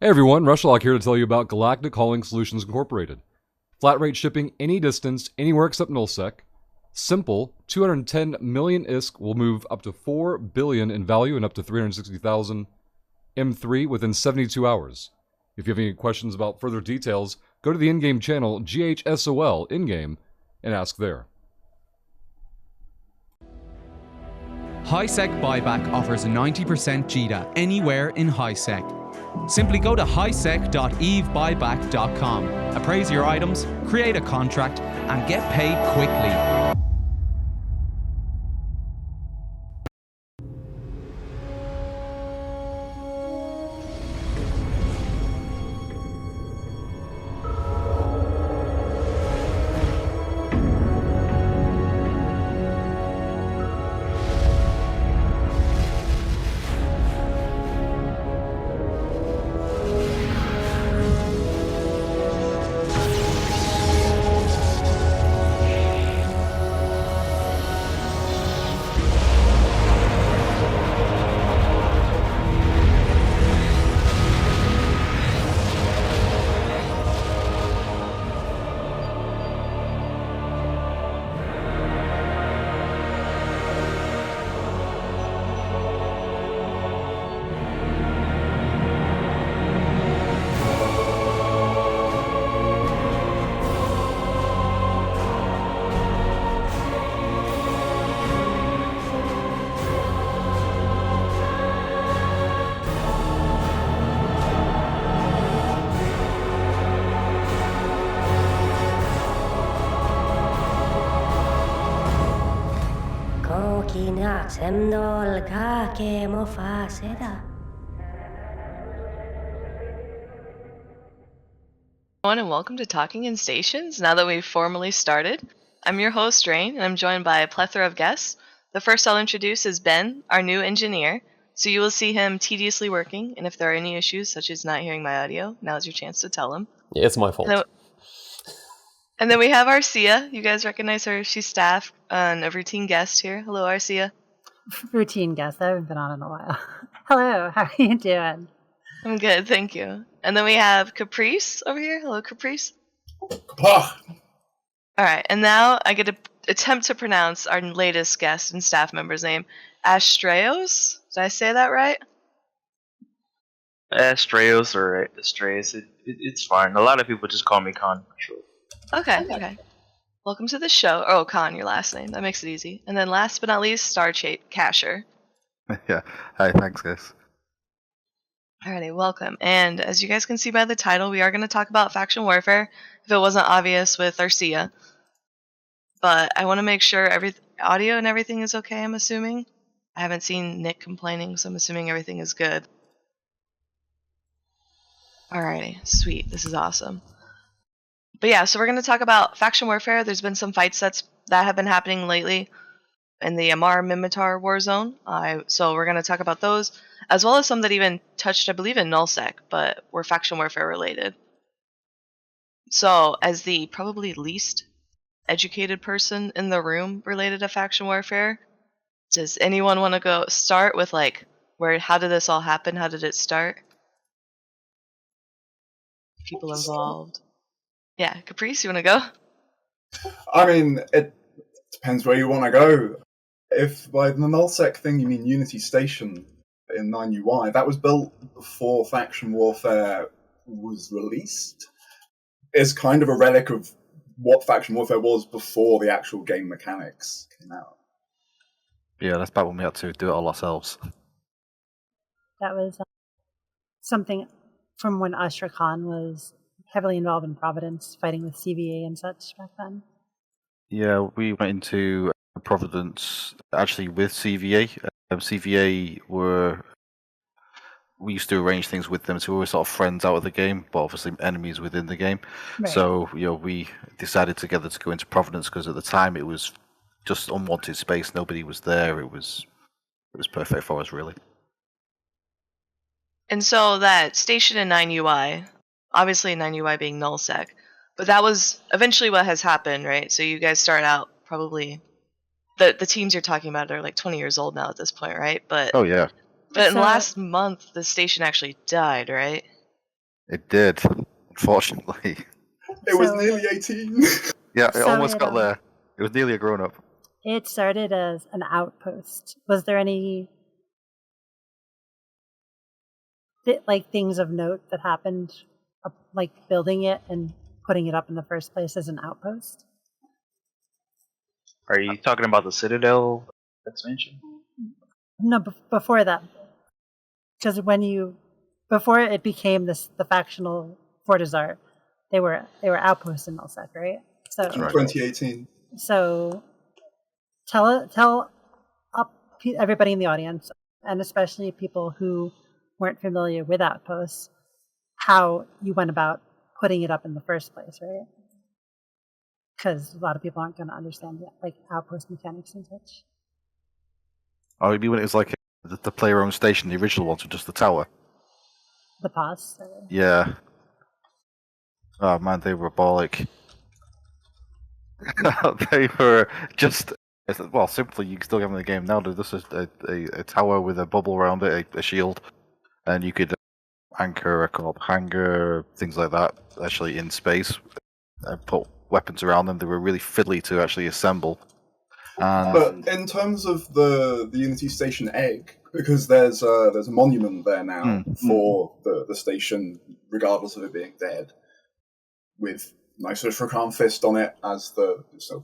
Hey everyone, Rushlock here to tell you about Galactic Hauling Solutions Incorporated. Flat rate shipping any distance, anywhere except nullsec. Simple, 210 million ISK will move up to 4 billion in value and up to 360,000 M3 within 72 hours. If you have any questions about further details, go to the in-game channel GHSOL in-game and ask there. HighSec Buyback offers a 90% JITA anywhere in HighSec. Simply go to highsec.evebuyback.com, appraise your items, create a contract, and get paid quickly. Everyone, and welcome to Talking in Stations. Now that we've formally started, I'm your host, Rahne, and I'm joined by a plethora of guests. The first I'll introduce is Ben, our new engineer. So you will see him tediously working, and if there are any issues, such as not hearing my audio, now's your chance to tell him. Yeah, it's my fault. And then we have Arsia. You guys recognize her. She's staff and a routine guest here. Hello, Arsia. Routine guest. I haven't been on in a while. Hello, how are you doing? I'm good, thank you. And then we have Khaprice over here. Hello, Khaprice. Alright, and now I get to attempt to pronounce our latest guest and staff member's name. Astraeos? Did I say that right? Astraeos or Astraeos, it's fine. A lot of people just call me Khan. Sure. Okay. Welcome to the show. Oh, Khan, your last name. That makes it easy. And then last but not least, StarCasher. Yeah. Hi, thanks, guys. Alrighty, welcome. And as you guys can see by the title, we are going to talk about Factional Warfare, if it wasn't obvious with Arsia. But I want to make sure audio and everything is okay, I'm assuming. I haven't seen Nick complaining, so I'm assuming everything is good. Alrighty, sweet. This is awesome. But yeah, so we're going to talk about Faction Warfare. There's been some fight sets that have been happening lately in the Amarr Minmatar war zone. So we're going to talk about those, as well as some that even touched, I believe, in nullsec, but were Faction Warfare related. So, as the probably least educated person in the room related to Faction Warfare, does anyone want to go start with, like, how did this all happen? How did it start? People involved. Yeah, Khaprice, you want to go? I mean, it depends where you want to go. If by the nullsec thing you mean Unity Station in 9UI, that was built before Faction Warfare was released. It's kind of a relic of what Faction Warfare was before the actual game mechanics came out. Yeah, that's back when we had to do it all ourselves. That was something from when Astraeos Khan was heavily involved in Providence, fighting with CVA and such back then. Yeah, we went into Providence actually with CVA. CVA we used to arrange things with them, so we were sort of friends out of the game, but obviously enemies within the game. Right. So we decided together to go into Providence because at the time it was just unwanted space. Nobody was there. It was perfect for us, really. And so that station in 9UI, obviously 9UI being nullsec, but that was eventually what has happened, right? So you guys start out probably the teams you're talking about are like 20 years old now at this point, right? But oh yeah. But in the last month, the station actually died, right? It did, unfortunately. It was So nearly 18. Yeah, it So almost it, got there. It was nearly a grown-up. it started as an outpost. Was there any things of note that happened, like building it and putting it up in the first place as an outpost? Are you talking about the Citadel expansion? No, before that, because before it became the factional Fortizar, they were outposts in Nullsec, right? So In 2018. So tell everybody in the audience, and especially people who weren't familiar with Outposts, how you went about putting it up in the first place, right? Because a lot of people aren't going to understand Outpost mechanics and such. Oh, you mean when it was like the player-owned station, the original ones were just the tower? The pause. Yeah. Oh man, they were bolic. They were just, well, simply, you can still get them in the game now. This is a tower with a bubble around it, a shield, and you could anchor a co-op hangar, things like that, actually in space, and put weapons around them. They were really fiddly to actually assemble. But in terms of the Unity Station egg, because there's a monument there now for the station, regardless of it being dead, with nice Ushra Khan fist on it as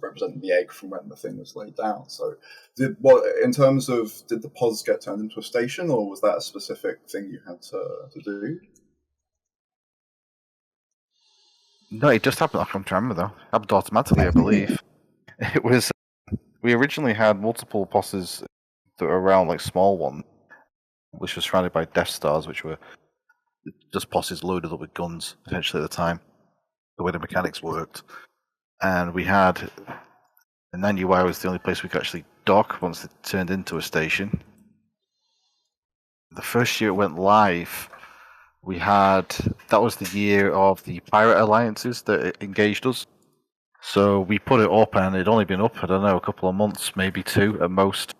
representing the egg from when the thing was laid down. So, in terms of, did the pods get turned into a station, or was that a specific thing you had to do? No, it just happened. I can't remember though. It happened automatically, I believe. It was. We originally had multiple bosses that were around, like small one, which was surrounded by Death Stars, which were just bosses loaded up with guns, essentially at the time, the way the mechanics worked. And we had, and 9UI was the only place we could actually dock once it turned into a station. The first year it went live, that was the year of the pirate alliances that engaged us. So we put it up, and it'd only been up, I don't know, a couple of months, maybe 2 at most.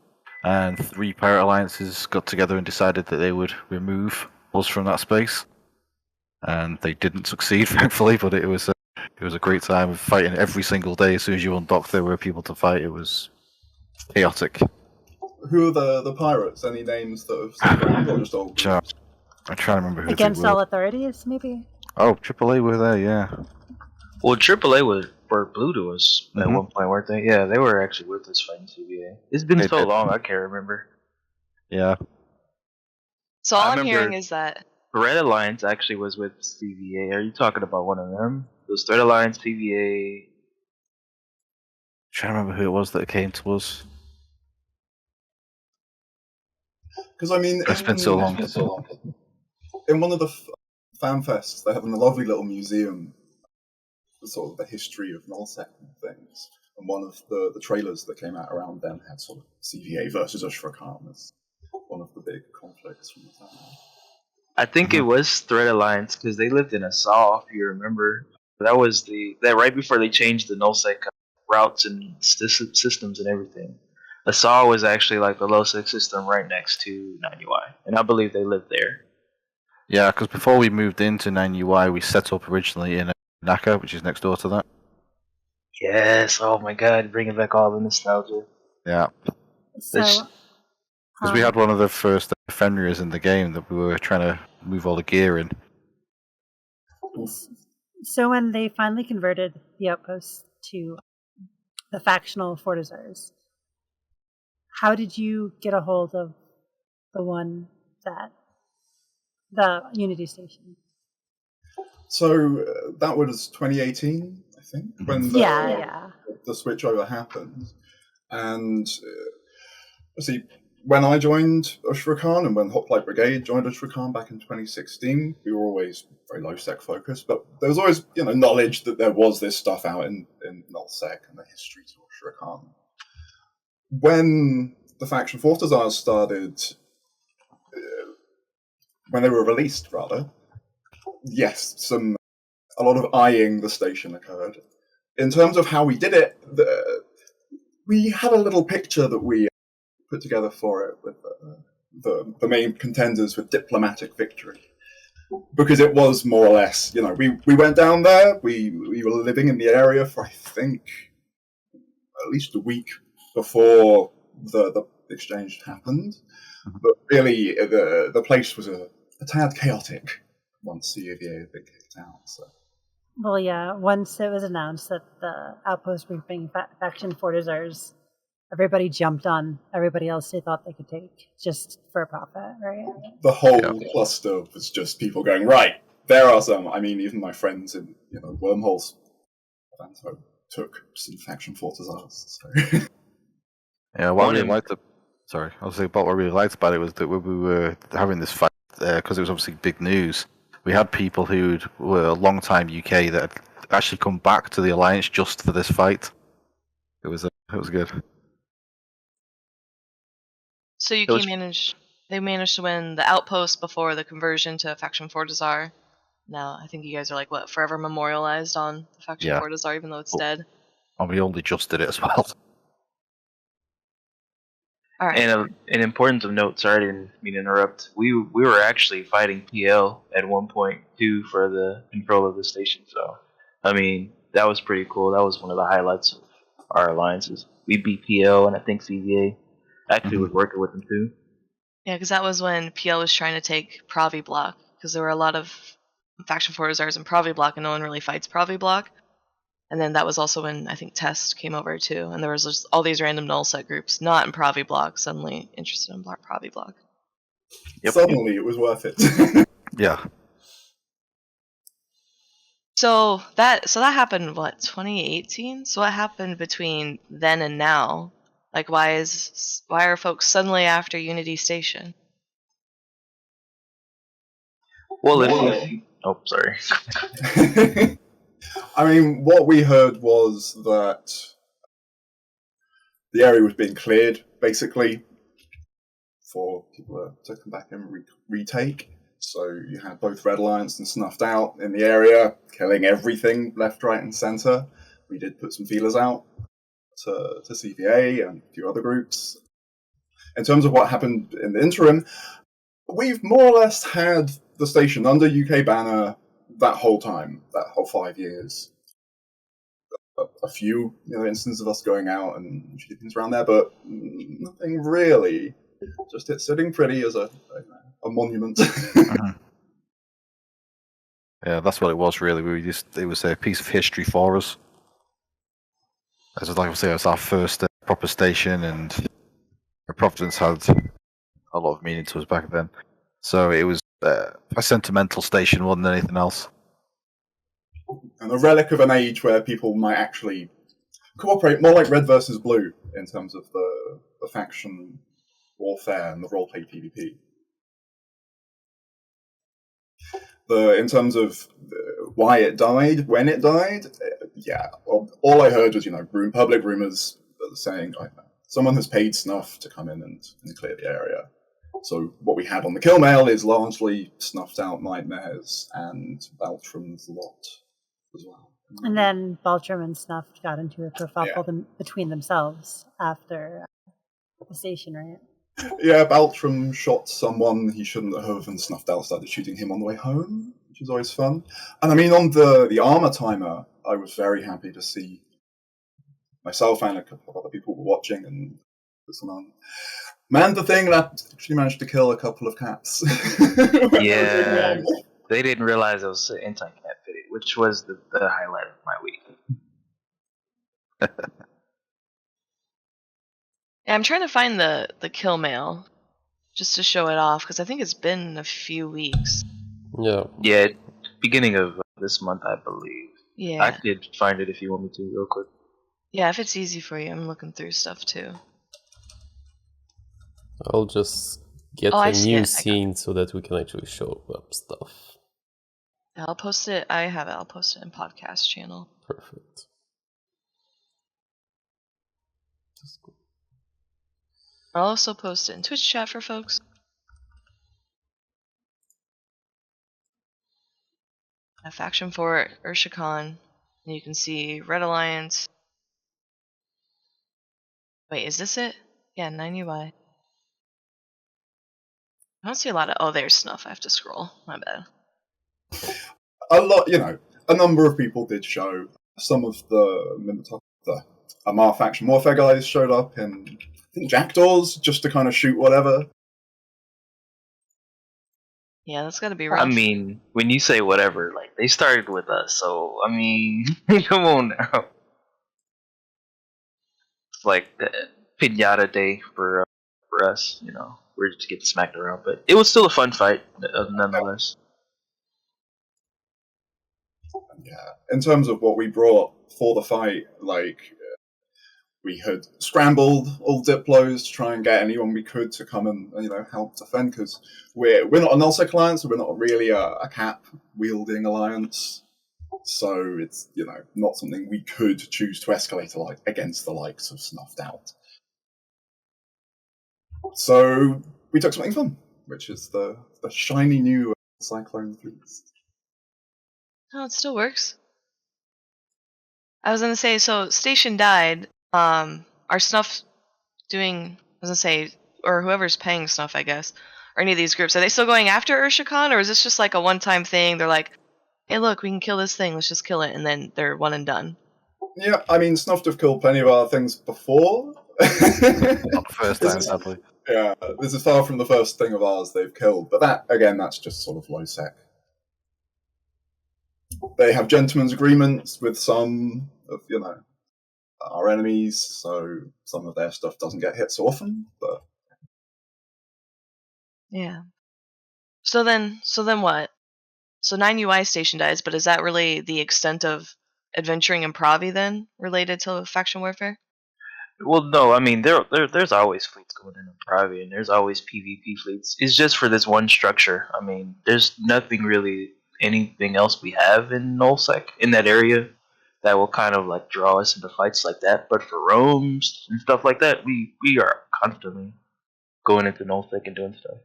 And 3 pirate alliances got together and decided that they would remove us from that space. And they didn't succeed, thankfully, but it was a great time of fighting every single day. As soon as you undocked, there were people to fight. It was chaotic. Who are the pirates? Any names that have stuck around, or just old groups? I'm trying to remember who Against they were. all authorities, maybe? Oh, AAA were there, yeah. Well, AAA were blue to us at one point, weren't they? Yeah, they were actually with us fighting CBA. It's been so long, I can't remember. Yeah. So all I'm hearing is that Red Alliance actually was with CVA. Are you talking about one of them? It was Threat Alliance, PVA. I'm trying to remember who it was that came to us. Because I mean, It's been so long. In one of the fan fests, they have a lovely little museum for sort of the history of Nullsec and things. And one of the trailers that came out around then had sort of CVA versus Ushra Khan as one of the big conflicts from the time. I think it was Threat Alliance because they lived in a SAW, if you remember. That was that right before they changed the nullsec routes and systems and everything. A SAW was actually like the lowsec system right next to 9UI, and I believe they lived there. Yeah, because before we moved into 9UI, we set up originally in Naka, which is next door to that. Yes, oh my god, bringing back all the nostalgia. Yeah. So, because we had one of the first Fenriers in the game that we were trying to move all the gear in. So when they finally converted the outposts to the factional Fortizars, how did you get a hold of the Unity Station? So that was 2018, I think, when the switchover happened. And see, when I joined Ushra Khan and when Hoplite Brigade joined Ushra Khan back in 2016, we were always very low sec focused, but there was always knowledge that there was this stuff out in nullsec and the history to Ushra Khan. When the faction Fortizars started, when they were released, rather, yes, a lot of eyeing the station occurred. In terms of how we did it, we had a little picture that we put together for it with the main contenders with diplomatic victory. because it was more or less, we went down there. We were living in the area for I think at least a week before the exchange happened. But really, the place was a tad chaotic once the UVA had been kicked out. So. Well, yeah, once it was announced that the outpost was being faction fortizers, everybody jumped on everybody else they thought they could take just for a profit, right? The whole cluster was just people going, right, there are some. I mean, even my friends in Wormholes took some faction fortizers. So. Yeah, what I really liked what I really liked about it was that when we were having this fight, because it was obviously big news, we had people who were a long-time UK that had actually come back to the Alliance just for this fight. It was good. So they managed to win the outpost before the conversion to faction fortizar. Now I think you guys are like forever memorialized on the faction fortizar, even though it's dead. And we only just did it as well. All right. And an important of note, sorry I didn't mean to interrupt, we were actually fighting PL at one point too for the control of the station, so I mean that was pretty cool. That was one of the highlights of our alliances. We beat PL and I think CVA actually was working with them too. Yeah, because that was when PL was trying to take Pravi Block, because there were a lot of faction fortizars in Pravi Block and no one really fights Pravi Block. And then that was also when I think Test came over too, and there was just all these random null set groups not in Pravi Block suddenly interested in Pravi Block. Yep. Suddenly it was worth it. Yeah. So that happened 2018? So what happened between then and now? Like why are folks suddenly after Unity Station? Well, sorry. I mean, what we heard was that the area was being cleared, basically, for people to come back and retake. So you had both Red Alliance and Snuffed Out in the area, killing everything left, right, and center. We did put some feelers out to CVA and a few other groups. In terms of what happened in the interim, we've more or less had the station under UK banner that whole time, that whole 5 years. A few instances of us going out and shooting things around there, but nothing really. Just it sitting pretty as a monument. Yeah, that's what it was really. It was a piece of history for us. As like I say, it was our first proper station, and Providence had a lot of meaning to us back then. So it was a sentimental station more than anything else. And a relic of an age where people might actually cooperate more like Red versus Blue in terms of the faction warfare and the roleplay PvP. In terms of why it died, when it died, all I heard was public rumors saying someone has paid Snuff to come in and clear the area. So what we had on the kill mail is largely Snuffed Out Nightmares and Baltram's lot as well. And then Baltram and Snuff got into a kerfuffle between themselves after the station, right? Yeah, Baltram shot someone he shouldn't have, and Snuffed Out started shooting him on the way home, which is always fun. And I mean, on the armor timer, I was very happy to see myself and a couple of other people were watching, and someone manned the thing that actually managed to kill a couple of cats. Yeah, they didn't realize it was anti-cat fitted, which was the highlight of my week. Yeah, I'm trying to find the kill mail just to show it off, because I think it's been a few weeks. Yeah, beginning of this month, I believe. Yeah. I could find it if you want me to, real quick. Yeah, if it's easy for you, I'm looking through stuff too. I'll just get a new scene so that we can actually show up stuff. I'll post it. I'll post it in podcast channel. Perfect. I'll also post it in Twitch chat for folks. A faction for Arsia Khan. And you can see Red Alliance. Wait, is this it? Yeah, 9 UI. I don't see a lot of... Oh, there's Snuff. I have to scroll. My bad. A lot, a number of people did show. Some of the Amarr Faction Warfare guys showed up in, I think, Jackdaws, just to kind of shoot whatever. Yeah, that's gotta be rough. I mean, when you say whatever, like, they started with us, so, I mean, come on now. It's like pinata day for us, We're just getting smacked around, but it was still a fun fight, nonetheless. Yeah. In terms of what we brought for the fight, we had scrambled all Diplos to try and get anyone we could to come and help defend, because we're not a nullsec alliance, so we're not really a cap wielding alliance. So it's not something we could choose to escalate against the likes of Snuffed Out. So we took something fun, which is the shiny new Cyclone Fleets. Oh, it still works. I was gonna say, so Station died. Are Snuff doing? I was gonna say, or whoever's paying Snuff, I guess, or any of these groups, are they still going after Arsia Khan, or is this just like a one-time thing? They're like, hey, look, we can kill this thing. Let's just kill it, and then they're one and done. Yeah, I mean, Snuffed have killed plenty of other things before. Not the first time, sadly. Yeah, this is far from the first thing of ours they've killed, but that's just sort of low sec. They have gentlemen's agreements with some of, our enemies, so some of their stuff doesn't get hit so often, but... Yeah. So then what? So 9UI Station dies, but is that really the extent of adventuring in Pravi then, related to Faction Warfare? Well, no, I mean, there's always fleets going in Pravi, and there's always PvP fleets. It's just for this one structure. I mean, there's nothing really, anything else we have in nullsec, in that area, that will kind of like draw us into fights like that. But for roams and stuff like that, we are constantly going into nullsec and doing stuff.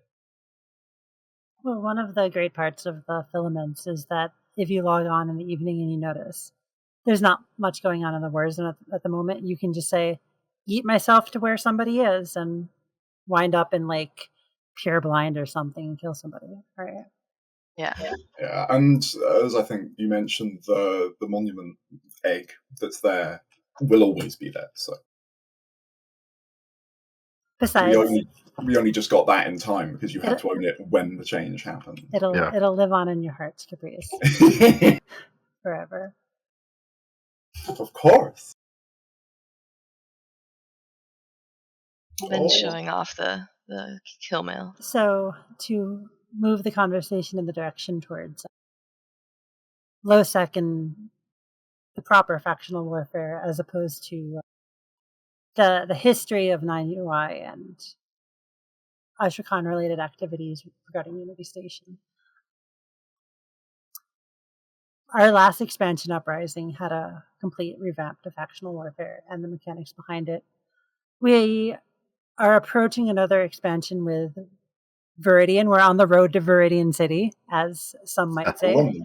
Well, one of the great parts of the filaments is that if you log on in the evening and you notice there's not much going on in the Warzone at the moment, you can just say, yeet myself to where somebody is and wind up in like pure blind or something and kill somebody. Right? Yeah. Yeah, and as I think you mentioned, the monument egg that's there will always be there. So besides, we only just got that in time because you had to own it when the change happened. It'll live on in your hearts, Khaprice, forever. Of course. Been showing off the kill mail. So to move the conversation in the direction towards low sec and the proper factional warfare, as opposed to the history of 9UI and Arsia Khan related activities regarding Unity Station. Our last expansion, Uprising, had a complete revamp to factional warfare and the mechanics behind it. We are approaching another expansion with Viridian. We're on the road to Viridian City, as some might say,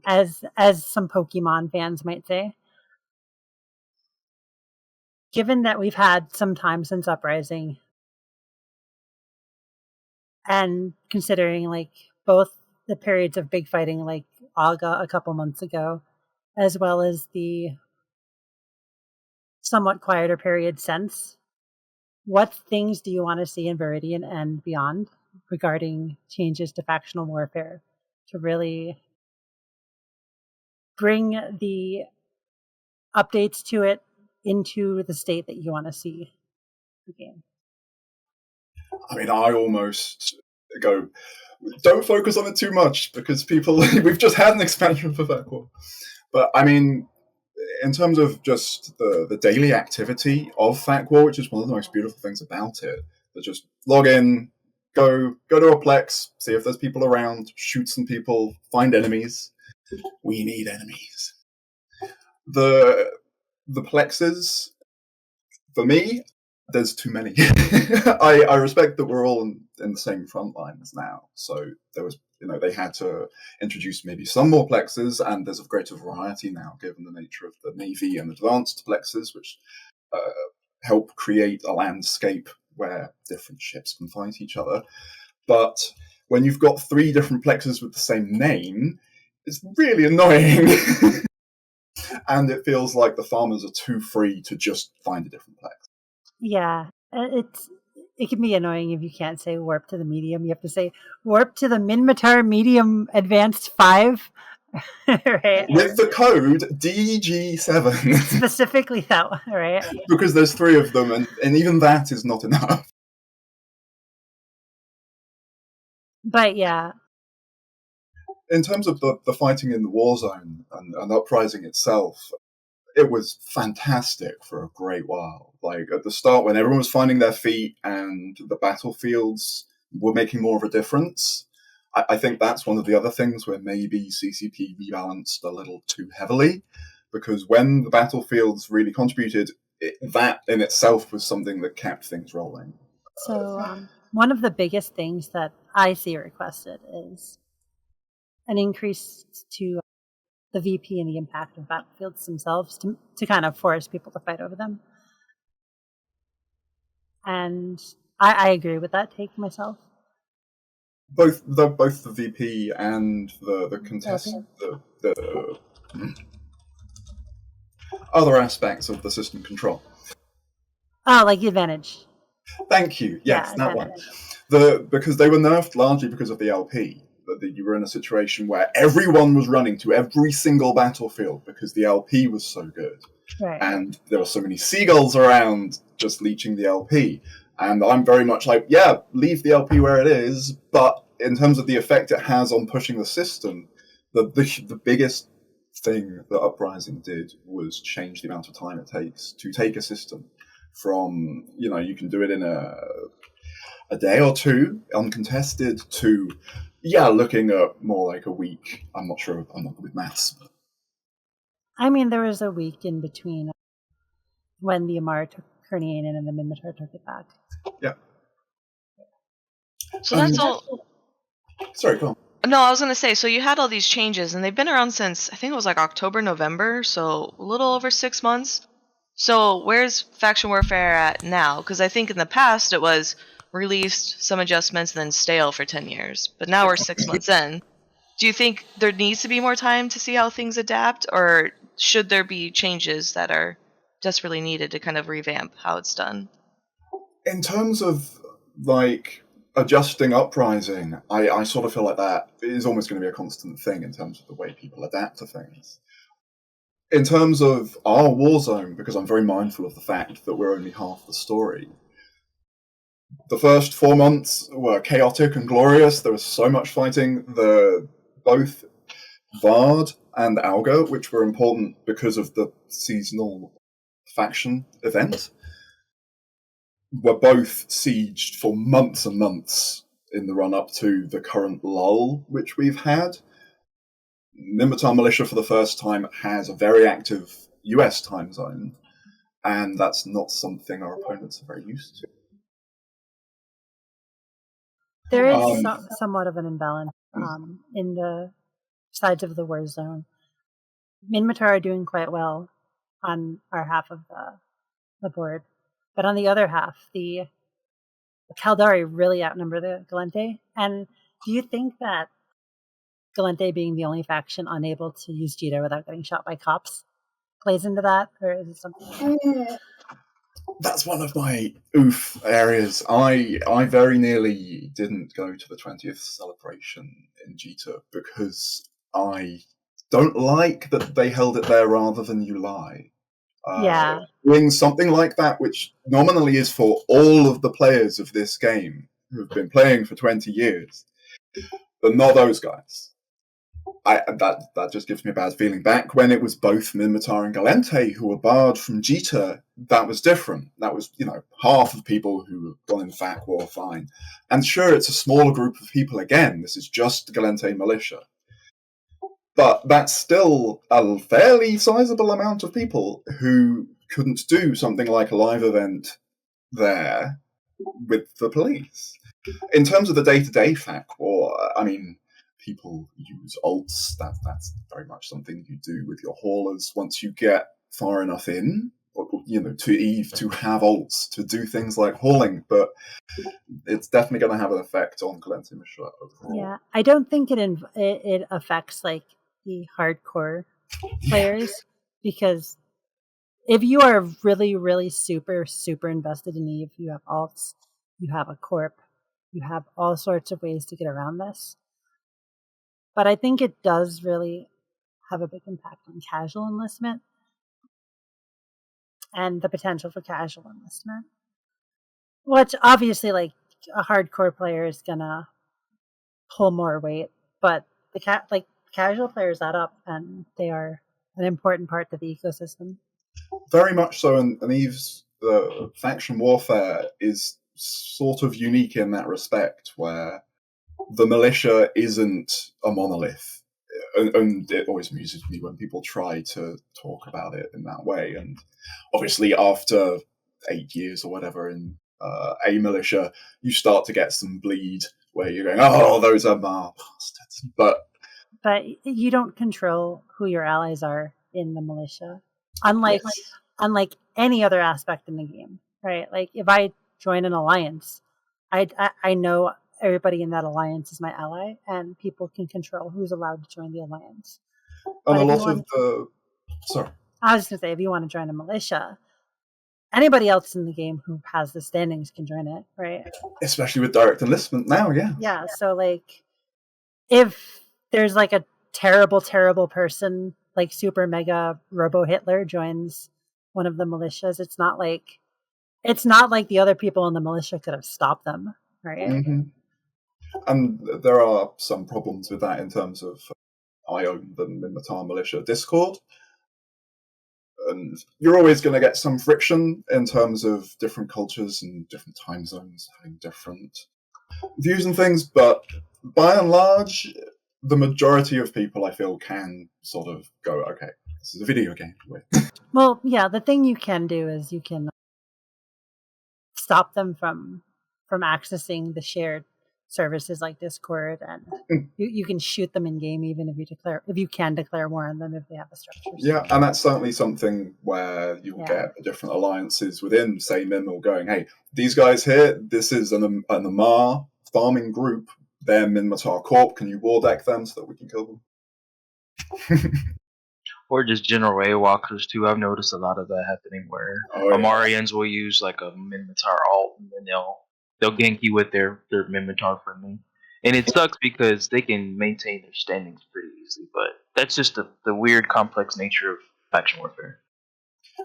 as some Pokemon fans might say. Given that we've had some time since Uprising, and considering like both the periods of big fighting, like Aga a couple months ago, as well as the somewhat quieter period since, what things do you want to see in Viridian and beyond regarding changes to factional warfare to really bring the updates to it into the state that you want to see the game? I mean, I almost go, don't focus on it too much because we've just had an expansion for that war. But I mean, in terms of just the daily activity of FAC War, which is one of the most beautiful things about it, that just log in, go to a Plex, see if there's people around, shoot some people, find enemies. We need enemies. The Plexes, for me, there's too many. I respect that we're all in the same front lines now, so there was, they had to introduce maybe some more Plexes, and there's a greater variety now, given the nature of the Navy and advanced Plexes, which help create a landscape where different ships can fight each other. But when you've got 3 different Plexes with the same name, It's really annoying. And it feels like the farmers are too free to just find a different place. Yeah, it can be annoying if you can't say warp to the medium. You have to say warp to the Minmatar medium advanced 5. Right? With the code DG7. Specifically that one, right? Because there's 3 of them, and even that is not enough. But yeah. In terms of the fighting in the war zone and Uprising itself, it was fantastic for a great while. Like, at the start, when everyone was finding their feet and the battlefields were making more of a difference, I think that's one of the other things where maybe CCP rebalanced a little too heavily, because when the battlefields really contributed, that in itself was something that kept things rolling. So one of the biggest things that I see requested is an increase to the VP and the impact of battlefields themselves to kind of force people to fight over them. And I agree with that take myself. Both the VP and the contest, the other aspects of the system control. Oh, like the advantage. Thank you. Yes, yeah, that one. Because they were nerfed largely because of the LP. That you were in a situation where everyone was running to every single battlefield because the LP was so good. Right. And there were so many seagulls around just leeching the LP. And I'm very much like, yeah, leave the LP where it is, but in terms of the effect it has on pushing the system, the biggest thing that Uprising did was change the amount of time it takes to take a system from, you can do it in a day or 2, uncontested, to looking at more like a week. I'm not sure. I'm not good with maths. I mean, there was a week in between when the Amarr took Kernian and the Minmatar took it back. Yeah. So that's all. Sorry, go on. No, I was going to say, so you had all these changes, and they've been around since, I think it was like October, November, so a little over 6 months. So where's Faction Warfare at now? Because I think in the past it was released, some adjustments, and then stale for 10 years. But now we're 6 months in. Do you think there needs to be more time to see how things adapt, or should there be changes that are desperately needed to kind of revamp how it's done? In terms of, adjusting Uprising, I sort of feel like that is almost going to be a constant thing in terms of the way people adapt to things. In terms of our Warzone, because I'm very mindful of the fact that we're only half the story, the first 4 months were chaotic and glorious. There was so much fighting. Both Vard and Alga, which were important because of the seasonal faction event, were both sieged for months and months in the run-up to the current lull which we've had. Minmatar Militia, for the first time, has a very active US time zone, and that's not something our opponents are very used to. There is somewhat of an imbalance in the sides of the war zone. Minmatar are doing quite well on our half of the board, but on the other half, the Caldari really outnumber the Galente. And do you think that Galente being the only faction unable to use Jita without getting shot by cops plays into that, or is it something? That's one of my areas. I very nearly didn't go to the 20th celebration in Jita because I don't like that they held it there rather than Ulai. Doing something like that, which nominally is for all of the players of this game who've been playing for 20 years, but not those guys. That just gives me a bad feeling. Back when it was both Minmatar and Galente who were barred from Jita, that was different. That was, half of people who have gone in FAC war, fine. And sure, it's a smaller group of people again. This is just Galente militia. But that's still a fairly sizable amount of people who couldn't do something like a live event there with the police. In terms of the day-to-day FAC war, people use ults. That's very much something you do with your haulers once you get far enough in, to have ults to do things like hauling. But it's definitely going to have an effect on Galente militia overall. Yeah, I don't think it affects the hardcore players, because if you are really, really super, super invested in Eve, you have alts, you have a corp, you have all sorts of ways to get around this. But I think it does really have a big impact on casual enlistment and the potential for casual enlistment, which obviously, like, a hardcore player is gonna pull more weight, but the casual players add up, and they are an important part of the ecosystem. Very much so, and Eve's faction warfare is sort of unique in that respect, where the militia isn't a monolith. And it always amuses me when people try to talk about it in that way. And obviously, after 8 years or whatever in a militia, you start to get some bleed where you're going, oh, those are Amarr bastards. But you don't control who your allies are in the militia, unlike any other aspect in the game, right? Like, if I join an alliance, I know everybody in that alliance is my ally, and people can control who's allowed to join the alliance. And a lot of the... Sorry. I was going to say, if you want to join a militia, anybody else in the game who has the standings can join it, right? Especially with direct enlistment now, yeah. Yeah, so, like, if there's, like, a terrible, terrible person, like Super Mega Robo Hitler joins one of the militias, it's not like the other people in the militia could have stopped them, right? Mm-hmm. And there are some problems with that in terms of I own the Minmatar militia Discord, and you're always going to get some friction in terms of different cultures and different time zones having different views and things, but by and large, the majority of people, I feel, can sort of go, okay, this is a video game. Well, yeah, the thing you can do is you can stop them from accessing the shared services like Discord, and you can shoot them in game even if you can declare war on them if they have a structure. Yeah, and that's certainly something where you'll get different alliances within, say, Minmal going, hey, these guys here, this is an Amarr farming group, they're Minmatar Corp, can you war deck them so that we can kill them? Or just general raid walkers too. I've noticed a lot of that happening where Amarians will use like a Minmatar alt, and then they'll gank you with their Minmatar friendly. And it sucks because they can maintain their standings pretty easily, but that's just the weird, complex nature of faction warfare.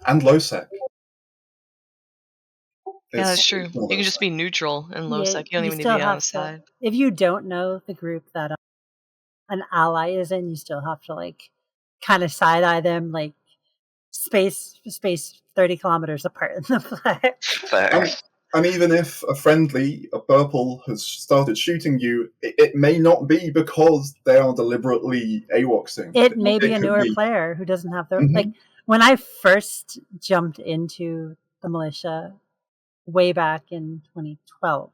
And low sec. Yeah, that's true. You can just be neutral in low sec. You don't even need to be on the side. If you don't know the group that an ally is in, you still have to, like, kind of side-eye them, like, space 30 kilometers apart in the flag. And even if a purple has started shooting you, it may not be because they are deliberately AWOXing. It may be a newer player who doesn't have the... Like, when I first jumped into the militia way back in 2012,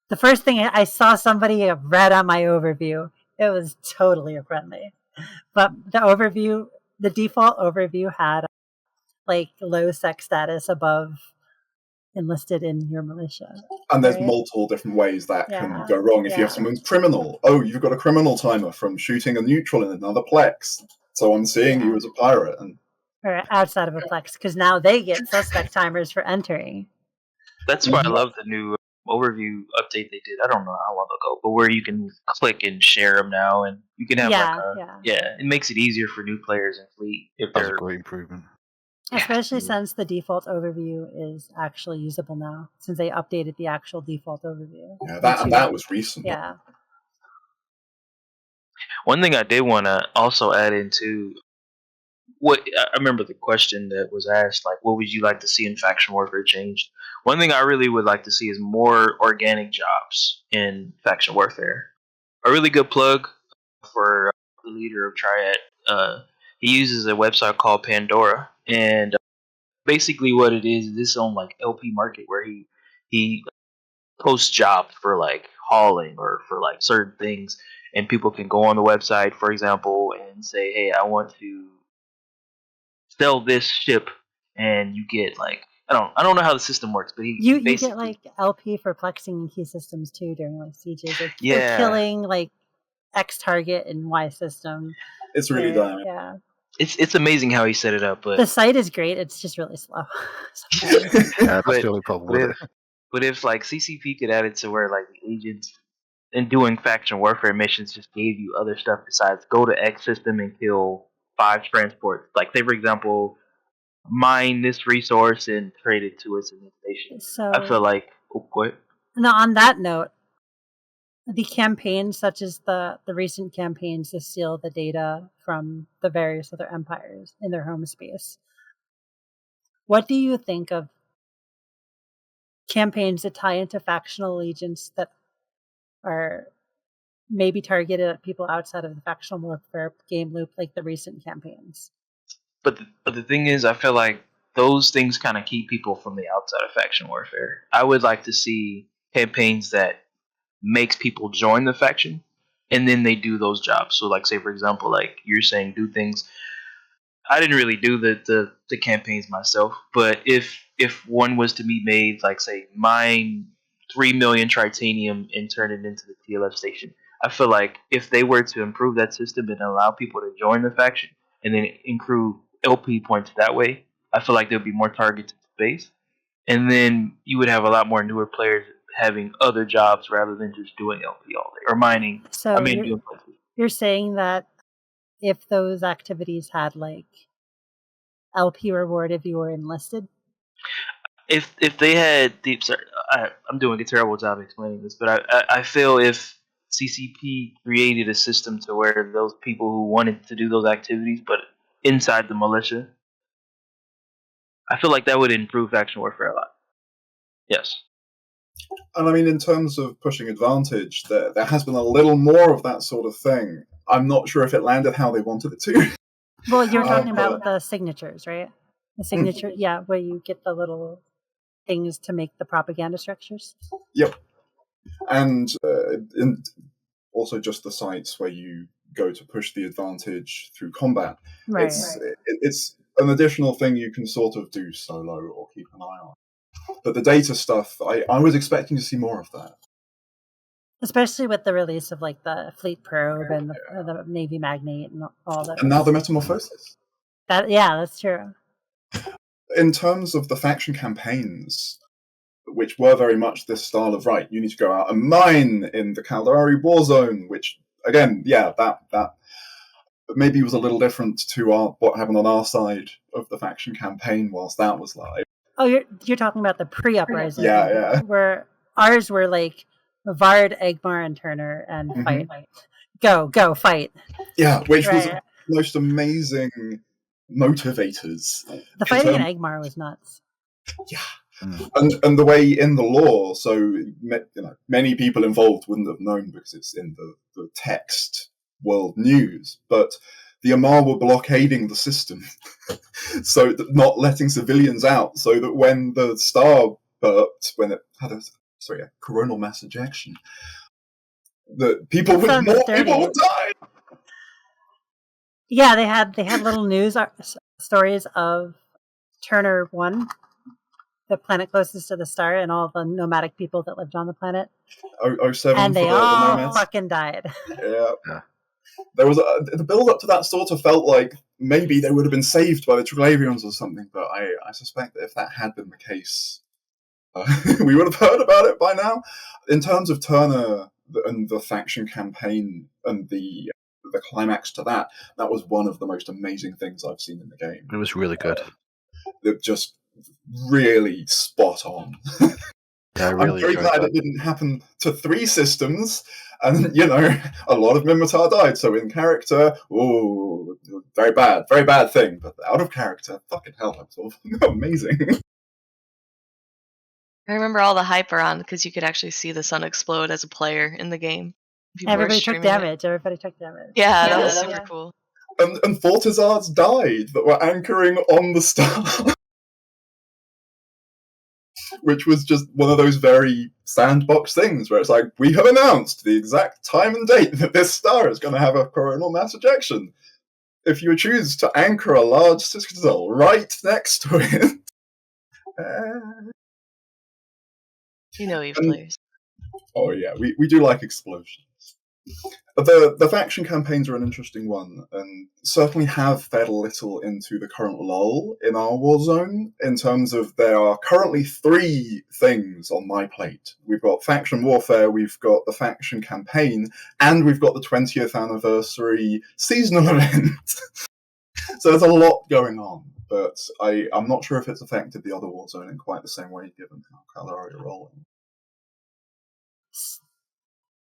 the first thing I saw somebody read on my overview, it was totally friendly. But the default overview had, like, low sec status above enlisted in your militia. And there's multiple different ways that can go wrong. If you have someone's criminal, you've got a criminal timer from shooting a neutral in another plex, so I'm seeing you as a pirate. Or outside of a plex, because now they get suspect timers for entering. That's why I love the new overview update they did. I don't know how long ago, but where you can click and share them now, and you can have it makes it easier for new players in Fleet if That's a great improvement. Especially since the default overview is actually usable now, since they updated the actual default overview. Yeah, that was recent. Yeah. One thing I did want to also add into what I remember the question that was asked, like, what would you like to see in faction warfare changed? One thing I really would like to see is more organic jobs in faction warfare. A really good plug for the leader of Triad. He uses a website called Pandora, and basically what it is this on like LP Market where he posts jobs for like hauling or for like certain things, and people can go on the website, for example, and say, hey, I want to sell this ship, and you get like I don't know how the system works, but you get like LP for plexing and key systems too during like sieges. Like, killing like X target and Y system. It's really dynamic. Yeah. It's amazing how he set it up, but the site is great. It's just really slow. That's the only problem with it. But if like CCP could add it to where like the agents in doing faction warfare missions just gave you other stuff besides go to X system and kill 5 transports. Like say for example, mine this resource and trade it to us in the station. So I feel like what? Now on that note, the campaigns such as the recent campaigns to steal the data from the various other empires in their home space. What do you think of campaigns that tie into factional allegiance that are maybe targeted at people outside of the factional warfare game loop, like the recent campaigns? But the thing is, I feel like those things kind of keep people from the outside of faction warfare. I would like to see campaigns that makes people join the faction, and then they do those jobs. So, like, say for example, like you're saying, do things. I didn't really do the campaigns myself, but if one was to be made, like say, mine 3 million tritanium and turn it into the TLF station, I feel like if they were to improve that system and allow people to join the faction and then accrue LP points that way, I feel like there would be more targets in space, and then you would have a lot more newer players having other jobs rather than just doing LP all day or mining. So you're saying that if those activities had like LP reward if you were enlisted? If they had deep, I'm doing a terrible job explaining this, but I feel if CCP created a system to where those people who wanted to do those activities, but inside the militia, I feel like that would improve faction warfare a lot. Yes. And I mean, in terms of pushing advantage, there has been a little more of that sort of thing. I'm not sure if it landed how they wanted it to. Well, you're talking about the signatures, right? The signature, yeah, where you get the little things to make the propaganda structures. Yep. And also just the sites where you go to push the advantage through combat. Right. It's an additional thing you can sort of do solo or keep an eye on. But the data stuff, I was expecting to see more of that. Especially with the release of like the Fleet Probe and the Navy Magnate and all that. And now the Metamorphosis. That's true. In terms of the faction campaigns, which were very much this style of, right, you need to go out and mine in the Kaldari war zone, which, again, that maybe was a little different to what happened on our side of the faction campaign whilst that was live. Oh, you're talking about the pre-Uprising. Yeah. Where ours were like Vard, Egmar, and Turner, and fight. Go, fight. Yeah, which was the most amazing motivators. The fighting in Egmar was nuts. Yeah. And the way in the lore, so many people involved wouldn't have known because it's in the text world news, but the Amarr were blockading the system, so that not letting civilians out, so that when the star burped, when it had a coronal mass ejection, that people would die. Yeah, they had little news stories of Turner 1, the planet closest to the star, and all the nomadic people that lived on the planet. 07 and they the all nomads. fucking died. Yeah. There was the build up to that sort of felt like maybe they would have been saved by the Triglavians or something, but I suspect that if that had been the case, we would have heard about it by now. In terms of Turner and the faction campaign and the climax to that was one of the most amazing things I've seen in the game. It was really good. Just really spot on. Yeah, I really I'm very glad it didn't happen to 3 systems, and a lot of Minmatar died. So in character, very bad thing. But out of character, fucking hell, that was amazing. I remember all the hype around because you could actually see the sun explode as a player in the game. Everybody took damage. Yeah, that was super cool. And Fortizards died that were anchoring on the star. Which was just one of those very sandbox things where it's like, we have announced the exact time and date that this star is going to have a coronal mass ejection. If you choose to anchor a large citadel right next to it. You have players. Oh yeah, we do like explosions. The faction campaigns are an interesting one, and certainly have fed a little into the current lull in our Warzone, in terms of there are currently 3 things on my plate. We've got Faction Warfare, we've got the faction campaign, and we've got the 20th anniversary seasonal event. So there's a lot going on, but I'm not sure if it's affected the other Warzone in quite the same way, given how Caldari are rolling.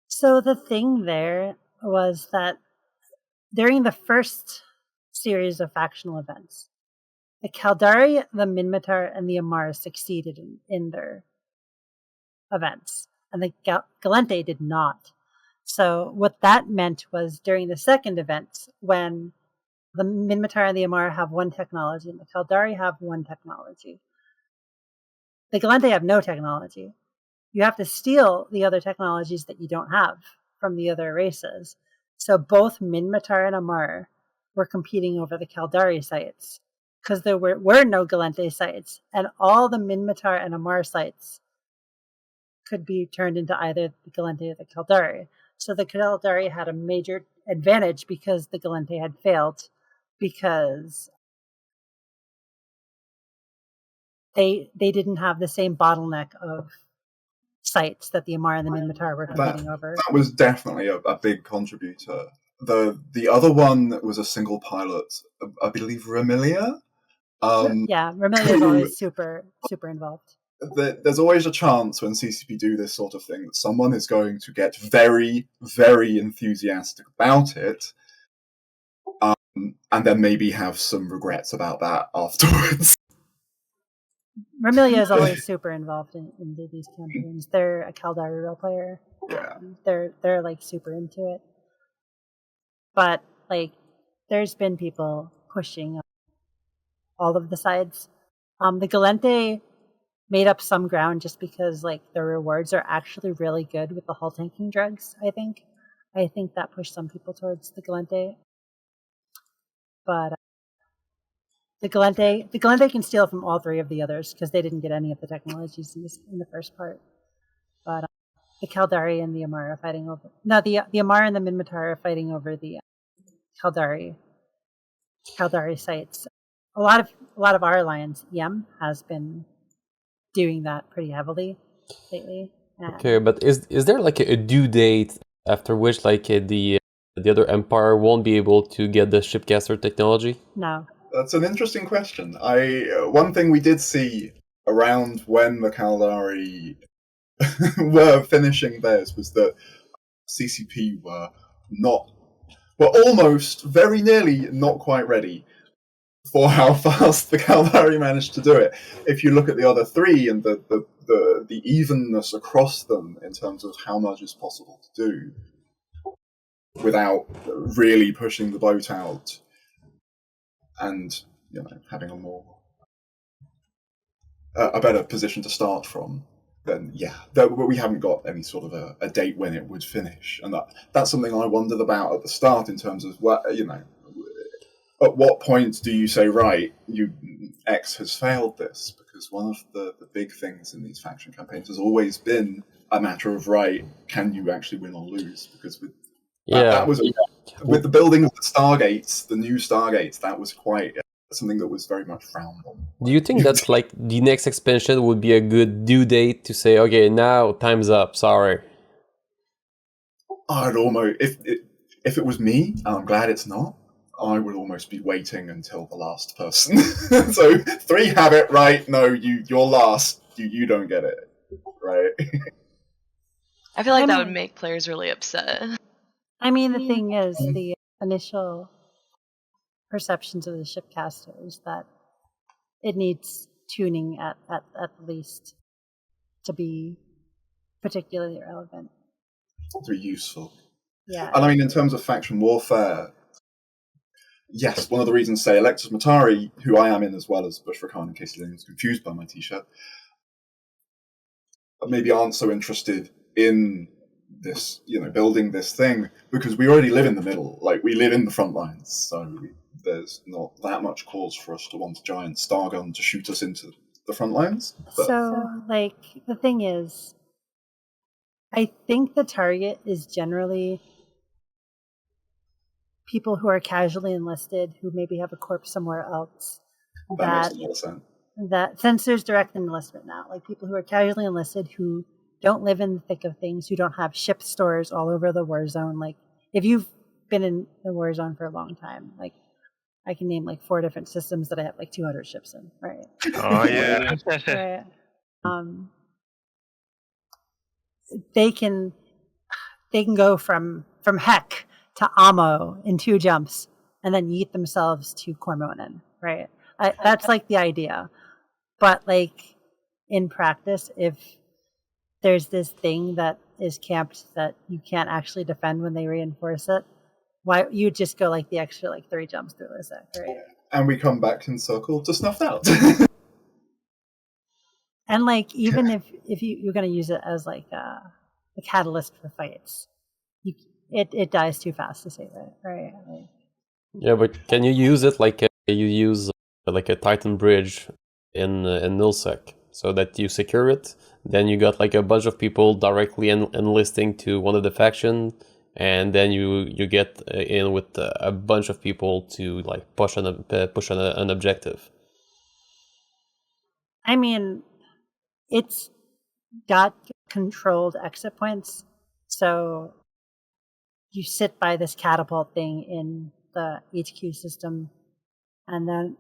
So the thing there was that during the first series of factional events, the Caldari, the Minmatar, and the Amarr succeeded in their events, and the Gallente did not. So what that meant was during the second event, when the Minmatar and the Amarr have one technology and the Caldari have one technology, the Gallente have no technology. You have to steal the other technologies that you don't have from the other races. So both Minmatar and Amarr were competing over the Caldari sites because there were no Gallente sites, and all the Minmatar and Amarr sites could be turned into either the Gallente or the Caldari. So the Caldari had a major advantage because the Gallente had failed, because they didn't have the same bottleneck of sites that the Amarr and the Minmatar were competing over. That was definitely a big contributor. The other one was a single pilot, I believe Remilia. Remilia is always super involved. There's always a chance when CCP do this sort of thing that someone is going to get very, very enthusiastic about it, and then maybe have some regrets about that afterwards. Remilia is always super involved in these campaigns. They're a Caldari role player. Yeah. They're like super into it. But like, there's been people pushing all of the sides. The Gallente made up some ground just because like the rewards are actually really good with the hull tanking drugs. I think that pushed some people towards the Gallente. But the Gallente can steal from all 3 of the others because they didn't get any of the technologies in the first part. But the Caldari and the Amarr are fighting over. No, the Amarr and the Minmatar are fighting over the Caldari sites. A lot of our alliance, EM, has been doing that pretty heavily lately. Okay, but is there like a due date after which like the other empire won't be able to get the Shipcaster technology? No. That's an interesting question. One thing we did see around when the Caldari were finishing theirs was that CCP were almost, very nearly, not quite ready for how fast the Caldari managed to do it. If you look at the other 3 and the evenness across them in terms of how much is possible to do without really pushing the boat out, and having a better position to start from, then we haven't got any sort of a date when it would finish, and that's something I wondered about at the start in terms of at what point do you say, right, X has failed this? Because one of the big things in these faction campaigns has always been a matter of, right, can you actually win or lose? Because with the building of the Stargates, the new Stargates, that was quite something that was very much frowned on. Do you think that like the next expansion would be a good due date to say, okay, now time's up, sorry? I'd almost, if it was me, and I'm glad it's not, I would almost be waiting until the last person. So 3 have it, right? No, you're last. You don't get it, right? I feel like that would make players really upset. I mean, the thing is, the initial perceptions of the Shipcasters that it needs tuning at least to be particularly relevant. To be useful. Yeah. And I mean, in terms of faction warfare, yes, one of the reasons, say, Electus Matari, who I am in as well as Bushra Khan, in case anyone was confused by my t-shirt, maybe aren't so interested in this, building this thing, because we already live in the middle. Like, we live in the front lines, so there's not that much cause for us to want a giant star gun to shoot us into the front lines. But the thing is, I think the target is generally people who are casually enlisted who maybe have a corpse somewhere else. That makes a lot of sense. That since there's direct enlistment now, like people who are casually enlisted who don't live in the thick of things, who don't have ship stores all over the war zone. Like if you've been in the war zone for a long time, like I can name like 4 different systems that I have like 200 ships in, right? Oh yeah. Right. They can go from Heck to Amo in 2 jumps, and then yeet themselves to Cormonen, right? That's like the idea. But like in practice, if there's this thing that is camped that you can't actually defend when they reinforce it, why you just go like the extra like 3 jumps through Lizek, right? And we come back in circle to snuffed out. And like even if you're going to use it as like a catalyst for fights, it dies too fast to save it, right? Like, Yeah, but can you use it like you use like a Titan bridge in nullsec, so that you secure it, then you got like a bunch of people directly enlisting to one of the faction, and then you get in with a bunch of people to like push an objective. I mean, it's got controlled exit points, so you sit by this catapult thing in the HQ system, and then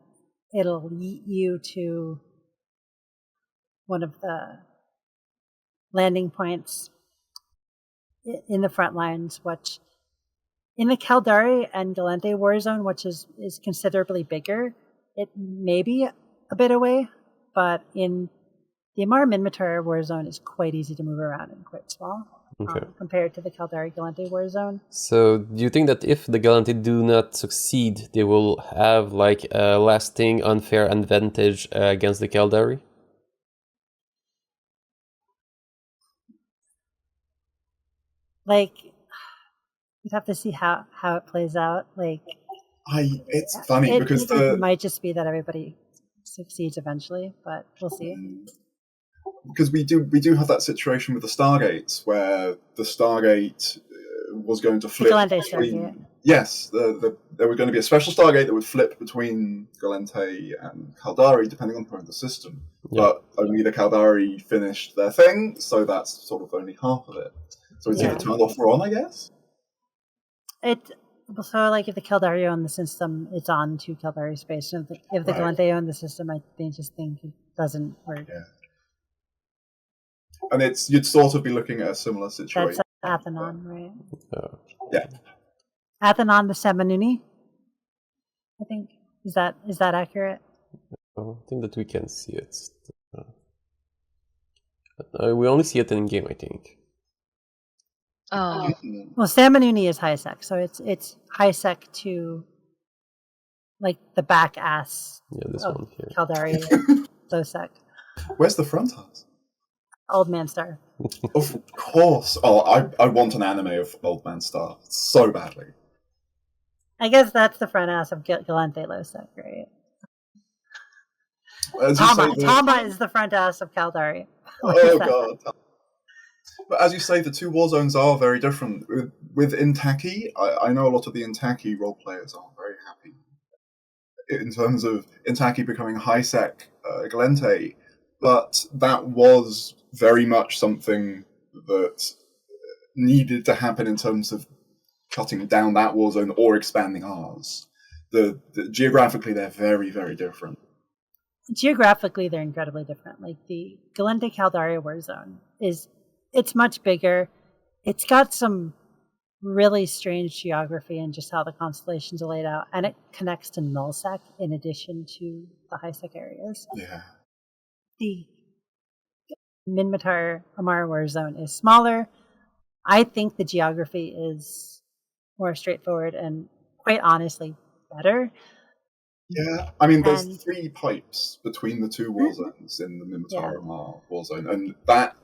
it'll yeet you to one of the landing points in the front lines, which in the Caldari and Galente war zone, which is considerably bigger, it may be a bit away, but in the Amarr Minmatar war zone is quite easy to move around and quite small. Okay. Compared to the Caldari Galente war zone. So do you think that if the Galente do not succeed, they will have like a lasting unfair advantage against the Caldari? Like, you'd have to see how it plays out. Like, it's funny because it might just be that everybody succeeds eventually, but we'll see. Because we do have that situation with the Stargates, where the Stargate was going to flip Galente between... Stargate. Yes, there was going to be a special Stargate that would flip between Galente and Caldari, depending on the point of the system. Yeah. But only the Caldari finished their thing, so that's sort of only half of it. So it's either turned off or on, I guess? So, like, if the Caldari own the system, it's on to Caldari space. And if the Galente own the system, I just think it doesn't work. Yeah. And you'd sort of be looking at a similar situation. That's Athenon, right? Yeah. Athenon the Seminuni, I think. Is that accurate? I think that we can see it. We only see it in game, I think. Oh. Well, Seminuni is high sec, so it's high sec to like the back ass. Yeah, this one here. Caldari, low sec. Where's the front ass? Old Man Star. Of course. Oh, I want an anime of Old Man Star so badly. I guess that's the front ass of Galente low sec, right? Tama is the front ass of Caldari. Oh god. But as you say, the 2 war zones are very different. With Intaki, I know a lot of the Intaki role players are very happy in terms of Intaki becoming high-sec Galente, but that was very much something that needed to happen in terms of cutting down that war zone or expanding ours. Geographically, they're very, very different. Geographically, they're incredibly different. Like the Galente Caldari war zone it's much bigger. It's got some really strange geography and just how the constellations are laid out, and it connects to nullsec in addition to the high-sec areas. Yeah. The Minmatar Amarr war zone is smaller. I think the geography is more straightforward and, quite honestly, better. Yeah, I mean, there's 3 pipes between the 2 war zones in the Minmatar Amarr war zone, and that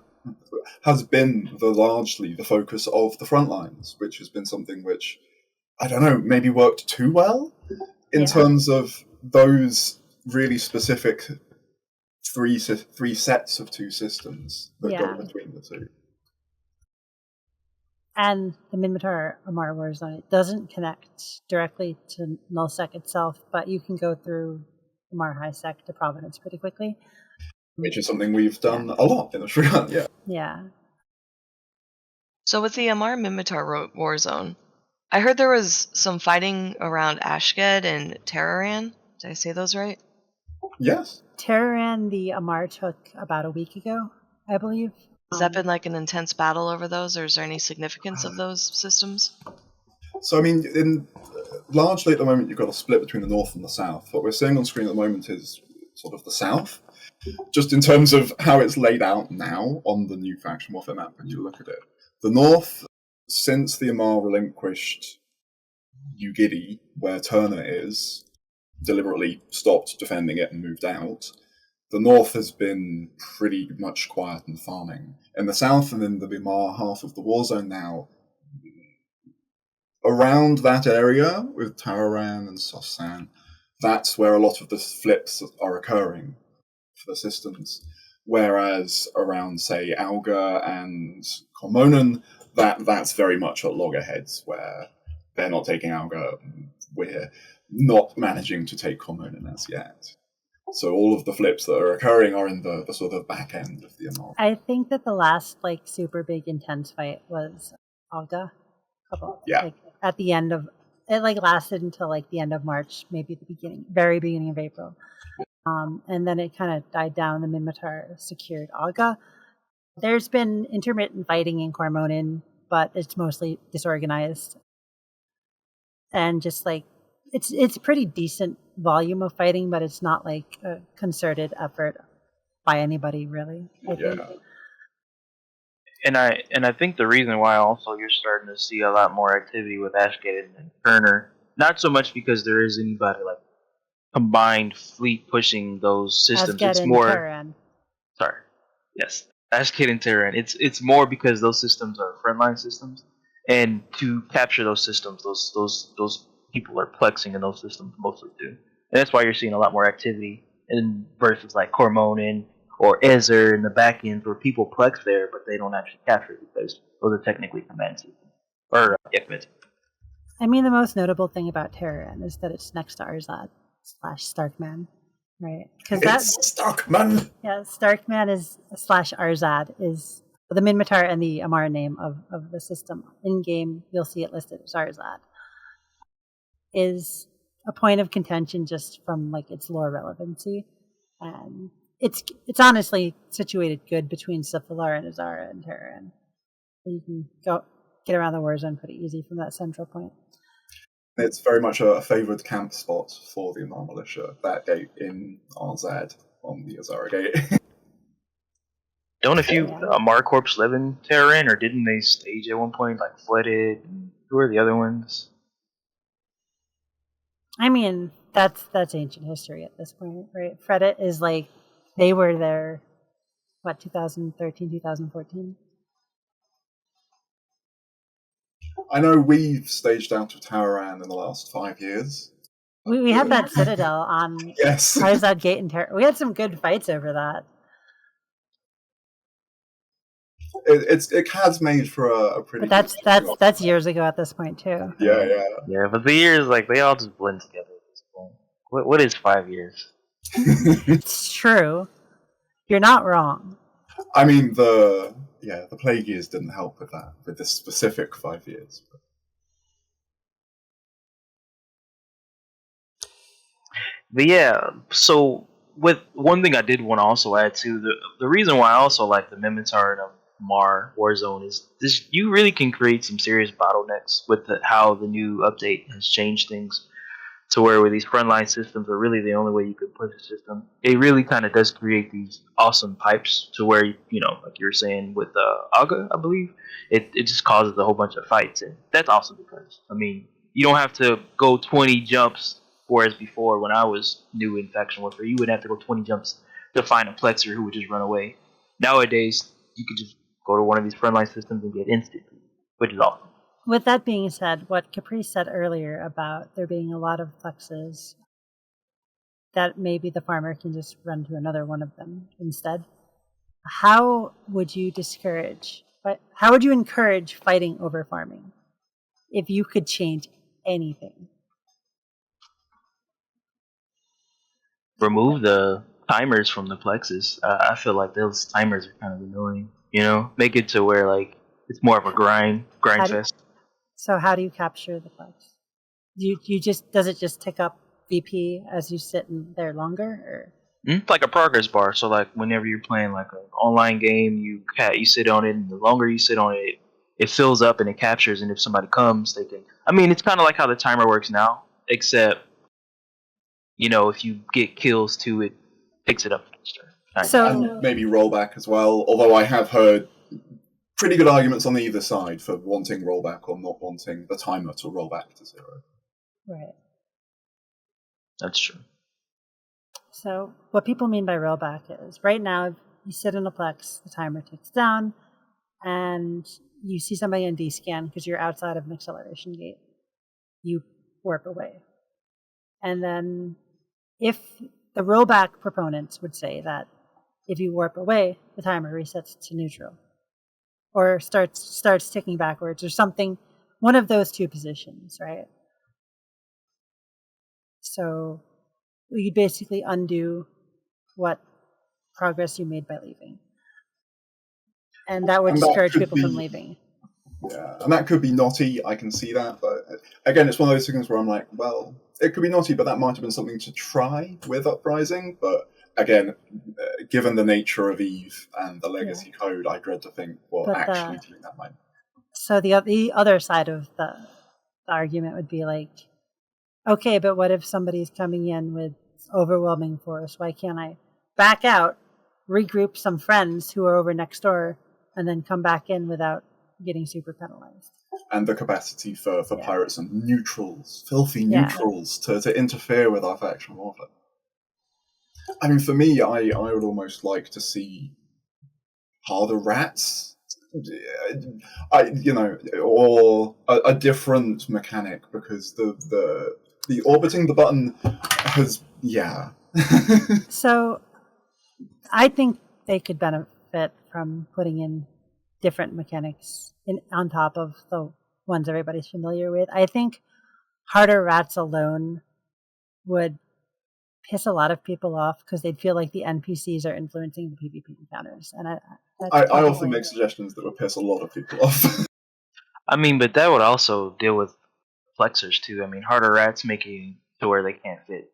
has been largely the focus of the front lines, which has been something which, I don't know, maybe worked too well in terms of those really specific three sets of 2 systems that go between the 2. And the Minmatar Amarr Warzone, it doesn't connect directly to nullsec itself, but you can go through Amarr highsec to Providence pretty quickly. Which is something we've done a lot in the free run, yeah. Yeah. So with the Amarr Minmatar Warzone, I heard there was some fighting around Ashked and Terraran. Did I say those right? Yes. Terraran, the Amarr took about a week ago, I believe. Has that been like an intense battle over those, or is there any significance of those systems? So, I mean, largely at the moment, you've got a split between the north and the south. What we're seeing on screen at the moment is sort of the south, just in terms of how it's laid out now on the new Faction Warfare map when you look at it. The north, since the Amarr relinquished Ugidi, where Turner is, deliberately stopped defending it and moved out, the north has been pretty much quiet and farming. In the south and in the Amarr half of the Warzone now, around that area with Tararan and Sosan, that's where a lot of the flips are occurring for the systems. Whereas around, say, Alga and Kormonen, that's very much at loggerheads, where they're not taking Alga, we're not managing to take Kormonen as yet. So all of the flips that are occurring are in the sort of back end of the Amarr. I think that the last super big intense fight was Alga. Yeah. At the end of it, lasted until the end of March, maybe the very beginning of April, and then it kind of died down. The Minmatar secured Alga. There's been intermittent fighting in Kormonen, but it's mostly disorganized, and just it's pretty decent volume of fighting, but it's not a concerted effort by anybody really. I think. And I think the reason why also you're starting to see a lot more activity with Ashgate and Turner, not so much because there is anybody combined fleet pushing those systems. Ashgate it's and more Terran. Sorry. Yes. Ashgate and Terran. It's more because those systems are frontline systems, and to capture those systems, those people are plexing in those systems mostly too. And that's why you're seeing a lot more activity in versus Kormonen or Ezer in the back end where people plex there, but they don't actually capture it because those are technically command systems. Or command. I mean, the most notable thing about Terran is that it's next to Arzad / Starkman, right? Because that's Starkman. Yeah, Starkman is / Arzad is the Minmatar and the Amarr name of the system. In game, you'll see it listed as Arzad. Is a point of contention just from its lore relevancy, and it's honestly situated good between Syphilar and Azara and Terran. You can get around the Warzone pretty easy from that central point. It's very much a favoured camp spot for the Amarr militia, that gate in RZ on the Azara gate. Don't a few Amarr Corps live in Terran, or didn't they stage at one point, Flooded? Who are the other ones? I mean, that's ancient history at this point, right? Fredit is they were there, 2013, 2014? I know we've staged out of Tararan in the last 5 years. We had that Citadel on yes. Arzad Gate and Terran. We had some good fights over that. It has made for a pretty. But that's years ago at this point too. Yeah. But the years they all just blend together at this point. What is 5 years? It's true. You're not wrong. I mean the plague years didn't help with that, with this specific 5 years. But yeah, so with one thing I did want to also add to the reason why I also like the Minmatar and Amarr Warzone is this: you really can create some serious bottlenecks with how the new update has changed things to where these frontline systems are really the only way you could push the system. It really kind of does create these awesome pipes to where like you were saying with Aga, I believe it just causes a whole bunch of fights, and that's awesome because you don't have to go 20 jumps. Whereas before, when I was new in Faction Warfare, you would have to go 20 jumps to find a plexer who would just run away. Nowadays, you could just go to one of these frontline systems and get instant, which is awesome. With that being said, what Khaprice said earlier about there being a lot of plexes, that maybe the farmer can just run to another one of them instead. How would you discourage But how would you encourage fighting over farming if you could change anything? Remove the timers from the plexes. I feel like those timers are kind of annoying. Make it to where like it's more of a grind fest. So how do you capture the plex? Does it just tick up VP as you sit in there longer, or? It's like a progress bar. So like whenever you're playing like an online game, you sit on it, and the longer you sit on it, it fills up and it captures. And if somebody comes, they can. I mean, it's kind of like how the timer works now, except if you get kills too, it picks it up faster. So and maybe rollback as well. Although I have heard pretty good arguments on either side for wanting rollback or not wanting the timer to roll back to 0. right. That's true. So what people mean by rollback is right now you sit in a plex, the timer ticks down, and you see somebody in D-Sacn because you're outside of an acceleration gate. You warp away. And then if the rollback proponents would say that if you warp away, the timer resets to neutral or starts ticking backwards or something, one of those two positions, right? So you basically undo what progress you made by leaving. And that would discourage people from leaving. Yeah, and that could be naughty, I can see that, but again, it's one of those things where I'm like, well, it could be naughty, but that might have been something to try with Uprising, but again, given the nature of Eve and the legacy code, I dread to think what actually doing that might. So the other side of the argument would be like, okay, but what if somebody's coming in with overwhelming force? Why can't I back out, regroup some friends who are over next door, and then come back in without getting super penalized? And the capacity for pirates and neutrals, filthy neutrals, to interfere with our factional warfare. I mean, for me, I would almost like to see harder rats, or a different mechanic, because the orbiting the button has, So I think they could benefit from putting in different mechanics on top of the ones everybody's familiar with. I think harder rats alone would piss a lot of people off because they'd feel like the NPCs are influencing the PvP encounters. And I often make suggestions that would piss a lot of people off. I mean, but that would also deal with flexors too. I mean, harder rats making to where they can't fit,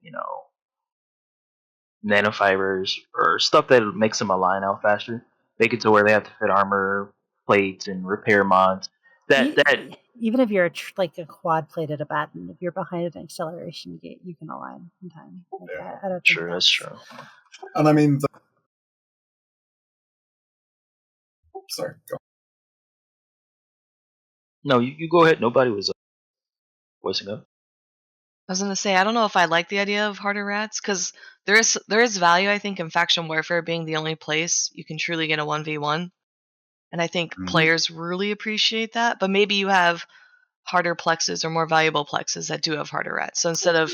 nanofibers or stuff that makes them align out faster. Make it to where they have to fit armor plates and repair mods. Even if you're like a quad plate at a baton, if you're behind an acceleration gate, you can align in time. I don't think that's true. And I mean, sorry, go on. No, you go ahead. Nobody was voicing up. I was going to say, I don't know if I like the idea of harder rats, because there is value, I think, in Faction Warfare being the only place you can truly get a 1v1. And I think players really appreciate that. But maybe you have harder plexes or more valuable plexes that do have harder rats. So instead of,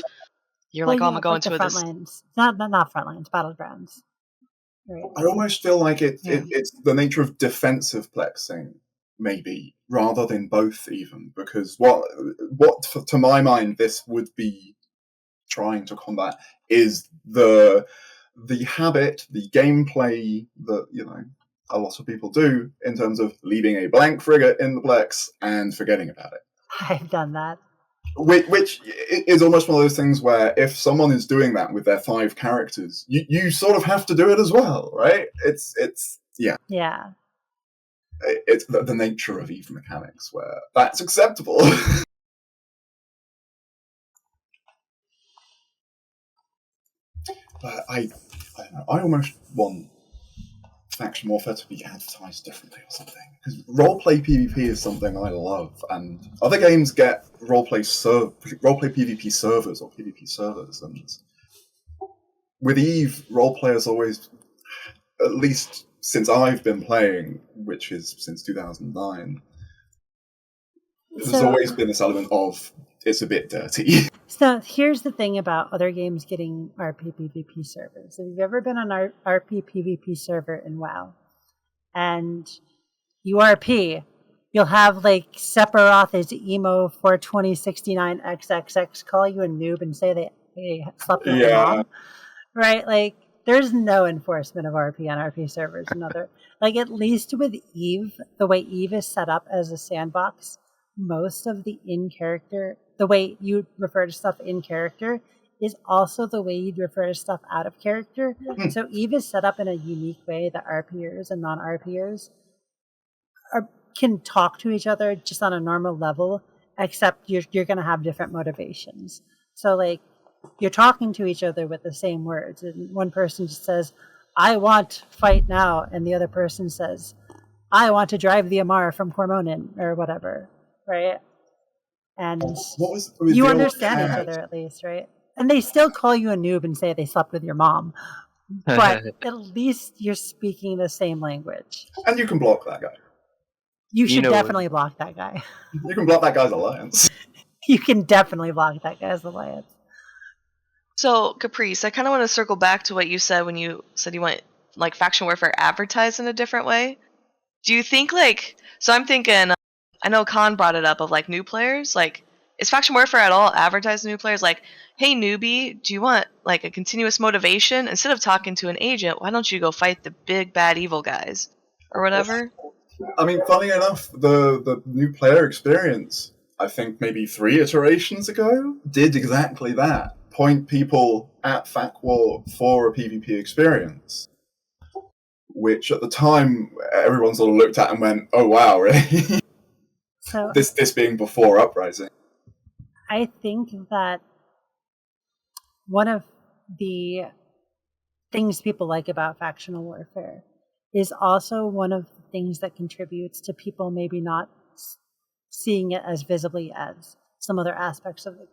I'm going to go into front lines. Not front lines, battlegrounds. Right. I almost feel like it's the nature of defensive plexing, maybe, rather than both even, because what to my mind this would be trying to combat is the habit, the gameplay that a lot of people do in terms of leaving a blank frigate in the plex and forgetting about it. I've done that. Which is almost one of those things where if someone is doing that with their 5 characters, you sort of have to do it as well, right? It's Yeah. It's the nature of EVE mechanics where that's acceptable. But I don't know, I almost want Faction Warfare to be advertised differently or something. Because roleplay PvP is something I love, and other games get roleplay PvP servers or PvP servers, and with EVE, roleplay has always, at least since I've been playing, which is since 2009, there's always been this element of it's a bit dirty. So here's the thing about other games getting RP PvP servers. If you've ever been on an RP PvP server in WoW, and URP, you'll have like Sephiroth's emo for 2069XXX call you a noob and say they slept with your mom. Right? Like, there's no enforcement of RP on RP servers. Like, at least with Eve, the way Eve is set up as a sandbox, most of the the way you refer to stuff in character is also the way you'd refer to stuff out of character. So Eve is set up in a unique way that RPers and non-RPers can talk to each other just on a normal level, except you're going to have different motivations. So, like, you're talking to each other with the same words, and one person just says, "I want fight now," and the other person says, "I want to drive the Amarr from Cormonin," or whatever, right? And you understand each other at least, right? And they still call you a noob and say they slept with your mom, but at least you're speaking the same language. And you can block that guy. You should definitely block that guy. You can block that guy's alliance. You can definitely block that guy's alliance. So, Khaprice, I kind of want to circle back to what you said when you said you want like faction warfare advertised in a different way. Do you think so I'm thinking, I know Khan brought it up of like new players. Like, is faction warfare at all advertised to new players? Like, hey newbie, do you want like a continuous motivation? Instead of talking to an agent, why don't you go fight the big bad evil guys or whatever? I mean, funny enough, the new player experience, I think maybe 3 iterations ago, did exactly that. Point people at Fac War for a PvP experience. Which at the time, everyone sort of looked at and went, oh wow, really? So, this being before Uprising. I think that one of the things people like about factional warfare is also one of the things that contributes to people maybe not seeing it as visibly as some other aspects of the game.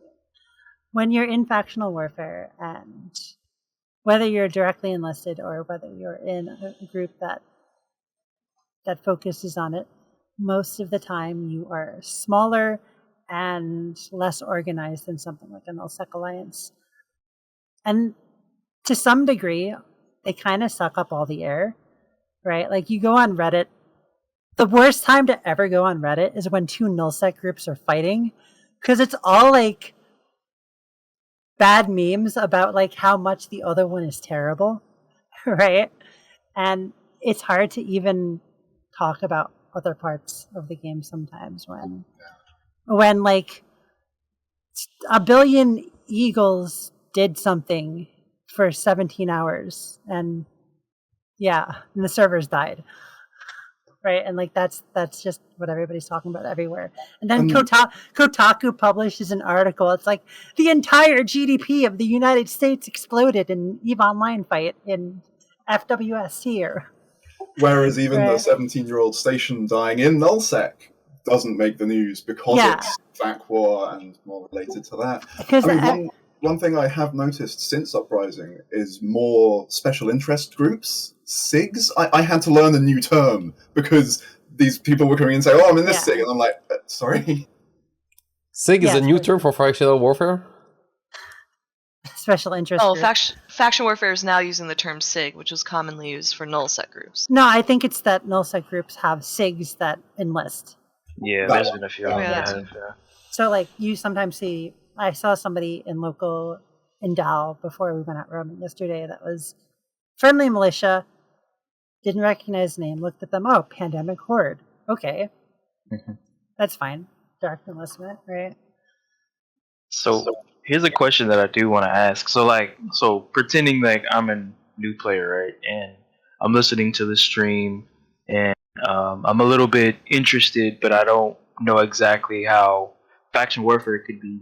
When you're in factional warfare, and whether you're directly enlisted or whether you're in a group that focuses on it, most of the time you are smaller and less organized than something like a nullsec alliance. And to some degree, they kind of suck up all the air, right? Like, you go on Reddit. The worst time to ever go on Reddit is when 2 nullsec groups are fighting, because it's all like bad memes about like how much the other one is terrible, right? And it's hard to even talk about other parts of the game sometimes when like a billion eagles did something for 17 hours and the servers died, right? And like that's just what everybody's talking about everywhere. And then Kotaku publishes an article. It's like the entire GDP of the United States exploded in EVE Online fight in FWST. Whereas even the 17-year-old station dying in nullsec doesn't make the news because it's Fac War and more related to that. I mean, one thing I have noticed since Uprising is more special interest groups, SIGs. I had to learn a new term because these people were coming in and saying, oh, I'm in this SIG. And I'm like, sorry? SIG is a new term for factional warfare? Special interest group. Faction warfare is now using the term SIG, which was commonly used for nullsec groups. No, I think it's that nullsec groups have SIGs that enlist. Yeah, there's been a few. So, like, you sometimes see, I saw somebody in Dow before we went out roaming yesterday that was friendly militia, didn't recognize the name, looked at them, oh, Pandemic Horde. Okay. That's fine. Direct enlistment, right? So, here's a question that I do want to ask. So pretending like I'm a new player, right? And I'm listening to the stream, and I'm a little bit interested, but I don't know exactly how faction warfare could be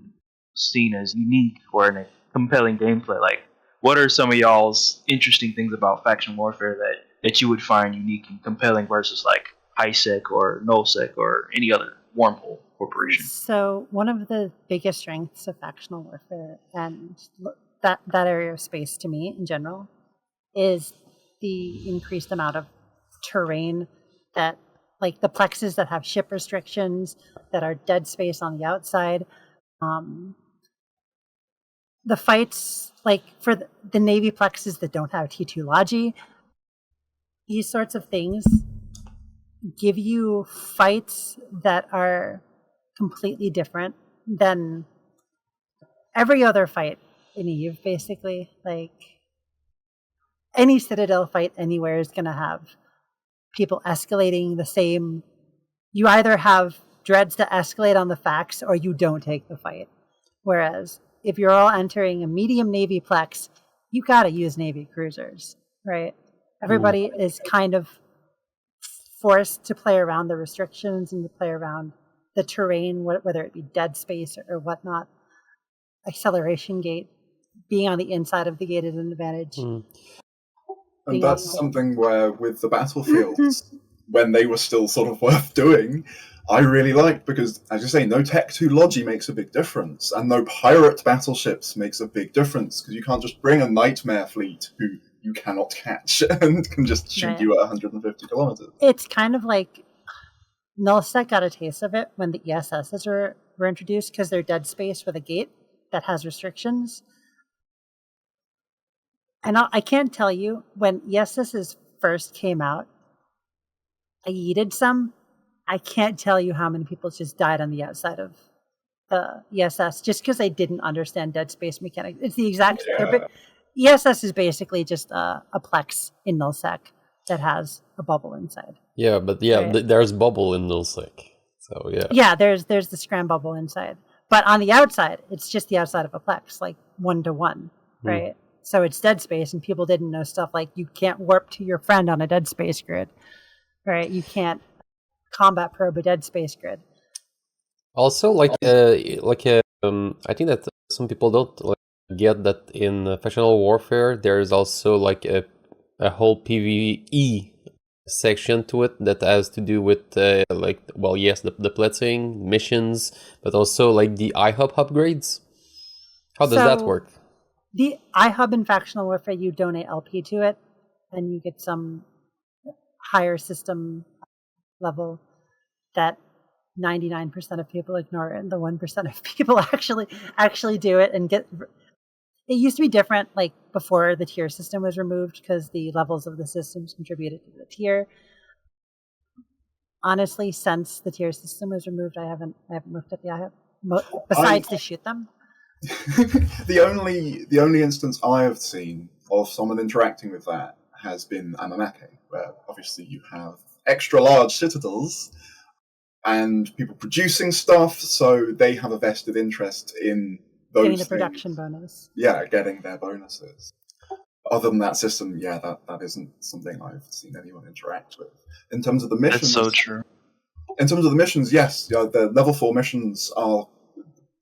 seen as unique or in a compelling gameplay. Like, what are some of y'all's interesting things about faction warfare that you would find unique and compelling versus like HiSec or NullSec or any other wormhole corporation? So one of the biggest strengths of factional warfare and that area of space to me in general is the increased amount of terrain that, like the plexes that have ship restrictions, that are dead space on the outside. The fights, like for the Navy plexes that don't have T2 Logi, these sorts of things give you fights that are completely different than every other fight in Eve, basically. Like, any Citadel fight anywhere is going to have people escalating the same. You either have dreads that escalate on the facts or you don't take the fight. Whereas if you're all entering a medium Navy plex, you got to use Navy cruisers, right? Everybody is kind of forced to play around the restrictions and to play around the terrain, whether it be dead space or whatnot. Acceleration gate, being on the inside of the gate is an advantage. And that's something where, with the battlefields, when they were still sort of worth doing, I really liked, because, as you say, no Tech 2 Logi makes a big difference, and no pirate battleships makes a big difference, because you can't just bring a Nightmare fleet who you cannot catch and can just shoot you at 150 kilometers. It's kind of like Nullsec got a taste of it when the ESSs were introduced, because they're dead space with a gate that has restrictions. And I can't tell you, when ESSs first came out, I yeeted some. I can't tell you how many people just died on the outside of the ESS just because they didn't understand dead space mechanics. It's the exact... ESS is basically just a plex in nullsec that has a bubble inside. Yeah, but right? There's bubble in nullsec. So yeah. Yeah, there's the scram bubble inside. But on the outside, it's just the outside of a plex, like 1-to-1, right? So it's dead space, and people didn't know stuff like you can't warp to your friend on a dead space grid, right? You can't combat probe a dead space grid. Also, I think that some people don't get that in Factional Warfare there's also like a whole PvE section to it that has to do with the blitzing missions, but also like the iHub upgrades. How does that work? The iHub in Factional Warfare, you donate LP to it, and you get some higher system level that 99% of people ignore it, and the 1% of people actually do it and get. It used to be different, like before the tier system was removed, because the levels of the systems contributed to the tier. Honestly, since the tier system was removed, I haven't looked at the iHub besides to shoot them. The only instance I have seen of someone interacting with that has been Amanake, where obviously you have extra large citadels and people producing stuff, so they have a vested interest in those getting the production bonus. Yeah, getting their bonuses. Other than that system, that isn't something I've seen anyone interact with. In terms of the missions, that's so true. In terms of the missions, yes, the level 4 missions are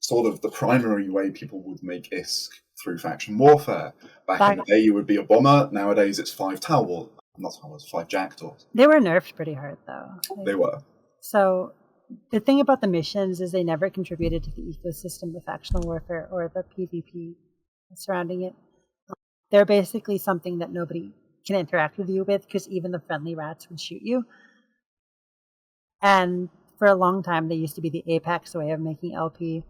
sort of the primary way people would make ISK through Faction Warfare. Back in the day, you would be a bomber. Nowadays, it's 5 Talwars. Not Talwars, 5 Jackdaws. They were nerfed pretty hard, though. They were. So, the thing about the missions is they never contributed to the ecosystem of Factional Warfare or the PvP surrounding it. They're basically something that nobody can interact with you with, because even the friendly rats would shoot you. And for a long time, they used to be the apex way of making LP.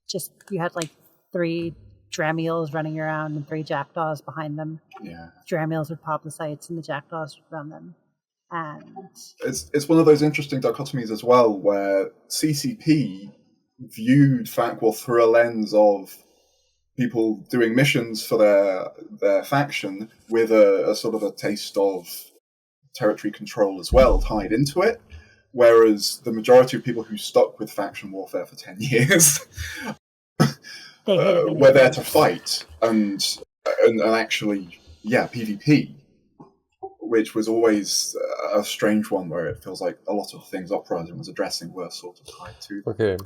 Just, you had like 3 Dramiels running around and 3 Jackdaws behind them. Yeah. Dramiels would pop the sights and the Jackdaws would run them. And it's one of those interesting dichotomies as well, where CCP viewed Fac War through a lens of people doing missions for their faction with a sort of a taste of territory control as well tied into it. Whereas the majority of people who stuck with Faction Warfare for 10 years were there to fight and actually, PvP, which was always a strange one, where it feels like a lot of things Uprising was addressing were sort of tied to. Okay.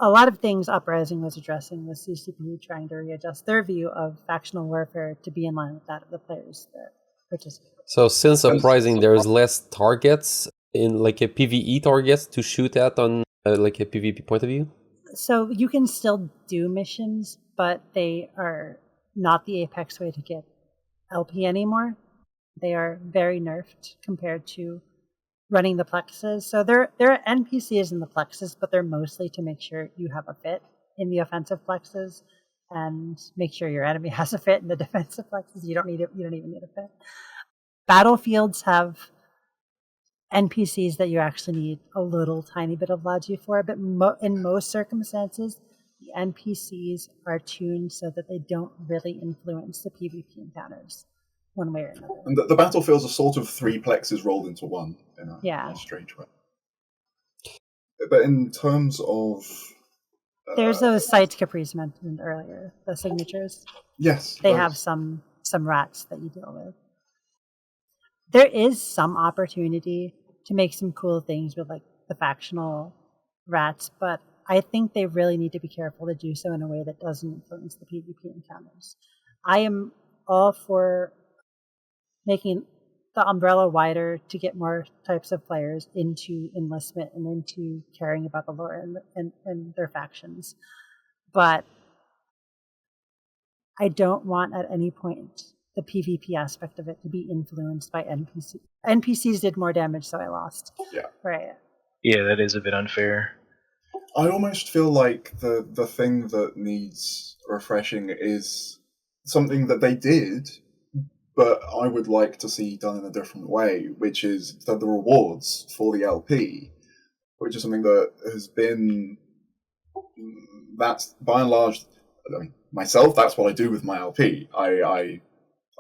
A lot of things Uprising was addressing was CCP trying to readjust their view of Factional Warfare to be in line with that of the players that participate. So since Uprising, there's less targets in like a PvE targets to shoot at on like a PvP point of view? So you can still do missions, but they are not the apex way to get LP anymore. They are very nerfed compared to running the plexes. So there are NPCs in the plexes, but they're mostly to make sure you have a fit in the offensive plexes and make sure your enemy has a fit in the defensive plexes. You don't even need a fit. Battlefields have NPCs that you actually need a little tiny bit of logi for, but in most circumstances, the NPCs are tuned so that they don't really influence the PvP encounters one way or another. And the battlefields are sort of 3 plexes rolled into one in a strange way. But in terms of... There's those sites Khaprice mentioned earlier, the signatures. Yes. They have some rats that you deal with. There is some opportunity to make some cool things with like the factional rats, but I think they really need to be careful to do so in a way that doesn't influence the PvP encounters. I am all for making the umbrella wider to get more types of players into enlistment and into caring about the lore and their factions. But I don't want at any point the PvP aspect of it to be influenced by NPCs. NPCs did more damage, so I lost. Yeah. Right. Yeah, that is a bit unfair. I almost feel like the thing that needs refreshing is something that they did, but I would like to see done in a different way, which is the rewards for the LP, which is something that has been... That's, by and large, I mean, myself, that's what I do with my LP. I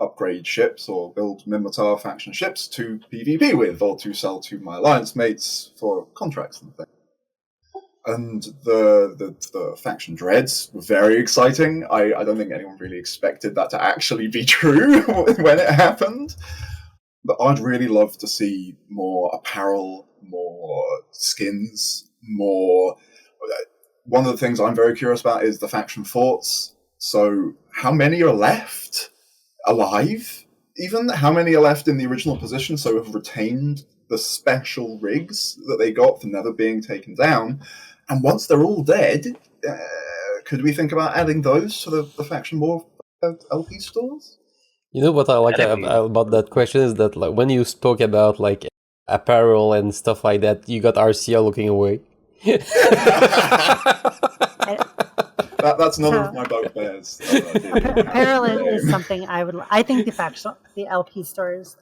upgrade ships or build Minmatar faction ships to PvP with, or to sell to my alliance mates for contracts and things. And the faction dreads were very exciting. I don't think anyone really expected that to actually be true when it happened. But I'd really love to see more apparel, more skins, more... One of the things I'm very curious about is the faction forts. So how many are left alive? Even how many are left in the original position, so have retained the special rigs that they got for never being taken down? And once they're all dead, could we think about adding those to the Faction War LP stores? You know what I like about that question is that like when you spoke about like apparel and stuff like that, you got Arsia looking away. That's another of my bugbears. Apparel is something I think the LP stores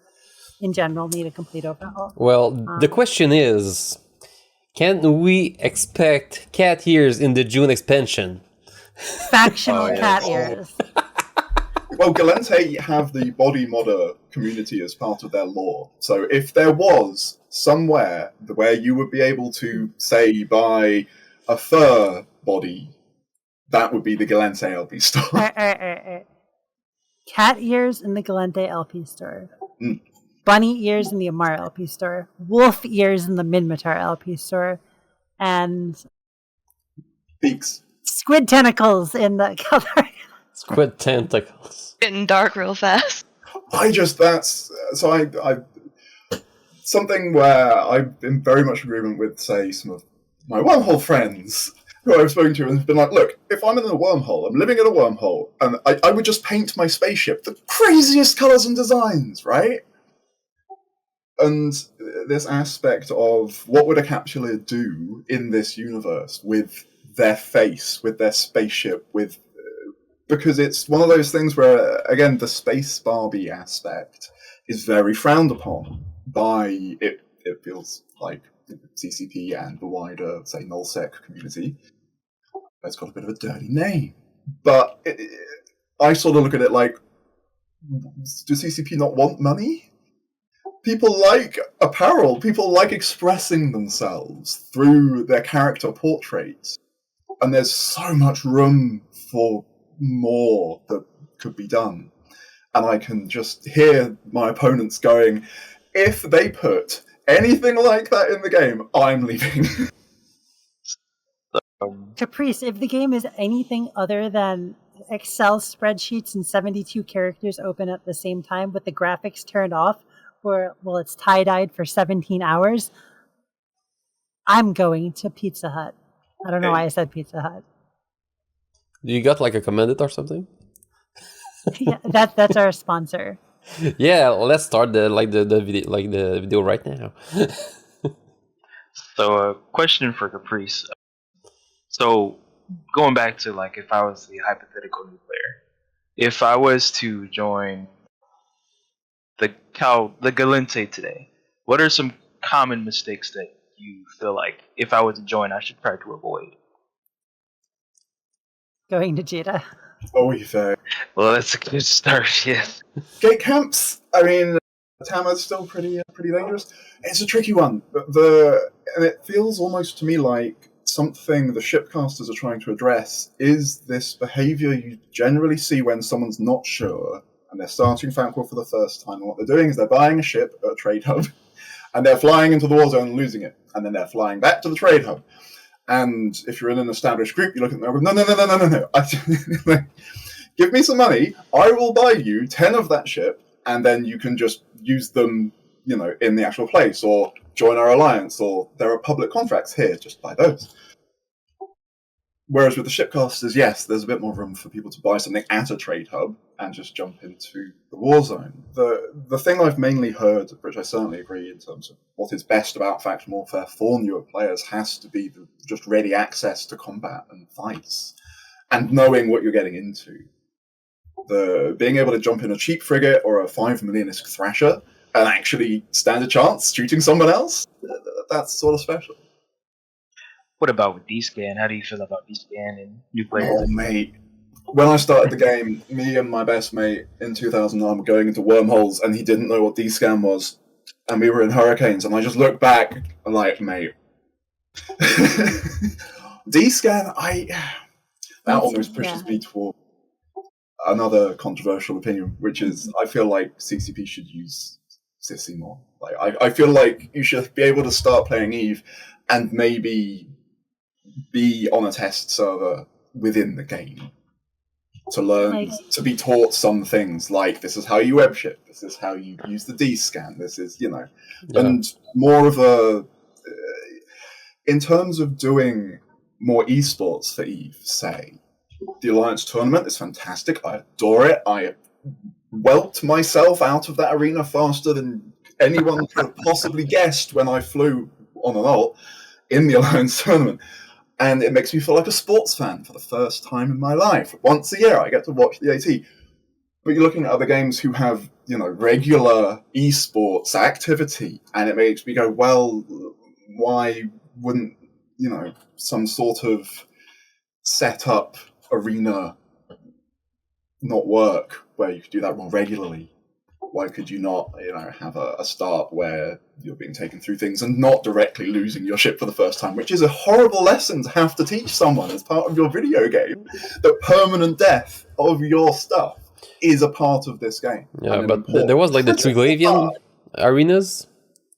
in general need a complete overhaul. Well, the question is, can we expect cat ears in the June expansion? Factional cat ears. Well, Gallente have the body modder community as part of their lore. So if there was somewhere where you would be able to, say, buy a fur body, that would be the Gallente LP store. Cat ears in the Gallente LP store. Bunny ears in the Amarr LP store. Wolf ears in the Minmatar LP store. And... beaks. Squid tentacles in the Khaprice. Squid tentacles. Getting dark real fast. Something where I'm in very much agreement with, say, some of my wormhole friends who I've spoken to and have been like, look, if I'm in a wormhole, I'm living in a wormhole, and I would just paint my spaceship the craziest colours and designs, right? And this aspect of what would a capsular do in this universe with their face, with their spaceship, with... because it's one of those things where, again, the space Barbie aspect is very frowned upon by, it feels like, CCP and the wider, say, nullsec community. It's got a bit of a dirty name. But I sort of look at it like, do CCP not want money? People like apparel. People like expressing themselves through their character portraits. And there's so much room for more that could be done. And I can just hear my opponents going, if they put anything like that in the game, I'm leaving. Khaprice, if the game is anything other than Excel spreadsheets and 72 characters open at the same time with the graphics turned off, or, well, it's tie-dyed for 17 hours, I'm going to Pizza Hut. I don't know why I said Pizza Hut. You got like a commanded or something? Yeah, that's our sponsor. Yeah, let's start the video right now. So, a question for Khaprice. So, going back to like if I was the hypothetical new player, if I was to join the Gallente today, what are some common mistakes that you feel like if I were to join, I should try to avoid? Going to Jeddah. Oh, you say. Well, that's a good start. Yes. Gate camps. I mean, Tama's still pretty dangerous. It's a tricky one, but and it feels almost to me like something the Shipcasters are trying to address is this behavior you generally see when someone's not sure and they're starting Factional for the first time. And what they're doing is they're buying a ship at a trade hub, and they're flying into the war zone and losing it, and then they're flying back to the trade hub. And if you're in an established group, you look at them and go, no. Give me some money, I will buy you 10 of that ship, and then you can just use them, in the actual place, or join our alliance, or there are public contracts here, just buy those. Whereas with the Shipcasters, yes, there's a bit more room for people to buy something at a trade hub and just jump into the war zone. The thing I've mainly heard, which I certainly agree in terms of what is best about Factional Warfare for newer players, has to be just ready access to combat and fights, and knowing what you're getting into. Being able to jump in a cheap frigate or a 5 million-isk Thrasher and actually stand a chance shooting someone else, that's sort of special. What about with D-Sacn? How do you feel about D-Sacn and new players? Oh, mate. When I started the game, me and my best mate in 2009 were going into wormholes, and he didn't know what D-Sacn was. And we were in hurricanes, and I just looked back and like, mate. D-Sacn, that almost pushes me toward another controversial opinion, which is I feel like CCP should use Sissy more. Like, I feel like you should be able to start playing Eve and maybe be on a test server within the game to learn, to be taught some things, like this is how you web ship, this is how you use the D-Sacn, this is, and more of a, in terms of doing more esports for Eve, say, the Alliance tournament is fantastic, I adore it, I whelped myself out of that arena faster than anyone could have possibly guessed when I flew on an ult in the Alliance tournament. And it makes me feel like a sports fan for the first time in my life. Once a year, I get to watch the AT. But you're looking at other games who have, regular esports activity, and it makes me go, well, why wouldn't, some sort of set up arena not work where you could do that more regularly? Why could you not, have a start where you're being taken through things and not directly losing your ship for the first time, which is a horrible lesson to have to teach someone as part of your video game, that permanent death of your stuff is a part of this game. Yeah, but there was like the Triglavian arenas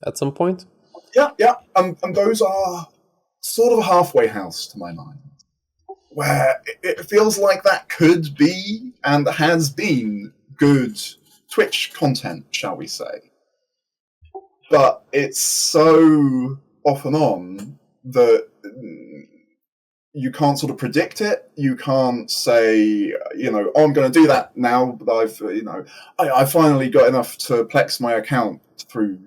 at some point. Yeah, and those are sort of a halfway house to my mind, where it feels like that could be and has been good Twitch content, shall we say. But it's so off and on that you can't sort of predict it. You can't say, oh, I'm going to do that now, but I finally got enough to plex my account through,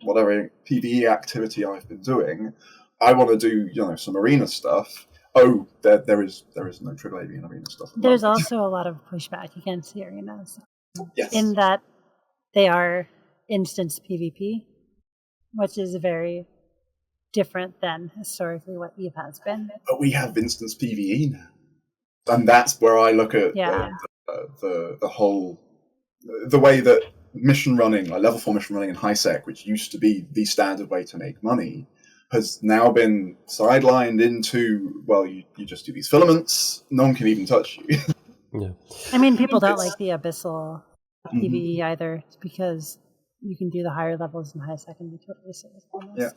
whatever PvE activity I've been doing. I want to do, some arena stuff. Oh, there is no Triglavian arena stuff. There's also a lot of pushback against the arenas. Yes. In that they are instance PvP, which is very different than historically what Eve has been. But we have instance PvE now. And that's where I look at the whole, the way that mission running, like level 4 mission running in HiSec, which used to be the standard way to make money, has now been sidelined into, well, you just do these filaments, no one can even touch you. Yeah. I mean, people don't like the Abyssal PvE either, because you can do the higher levels in HiSec and be totally safe almost. Yeah.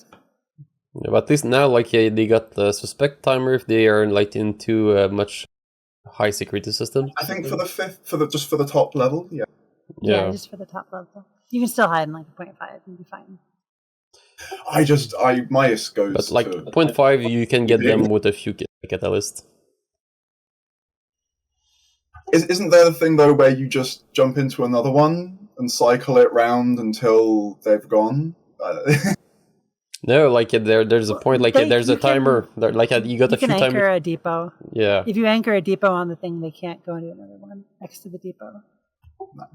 Yeah, but at least now, they got the suspect timer if they are into much high security systems. I think for the top level, yeah. Yeah, just for the top level. You can still hide in like 0.5 and be fine. My IS goes. But like 0.5, you can get them with a few catalysts. Isn't there the thing though where you just jump into another one and cycle it round until they've gone? No, there's a point, there's a timer. You got a few timers. You can anchor a depot. Yeah. If you anchor a depot on the thing, they can't go into another one next to the depot. No.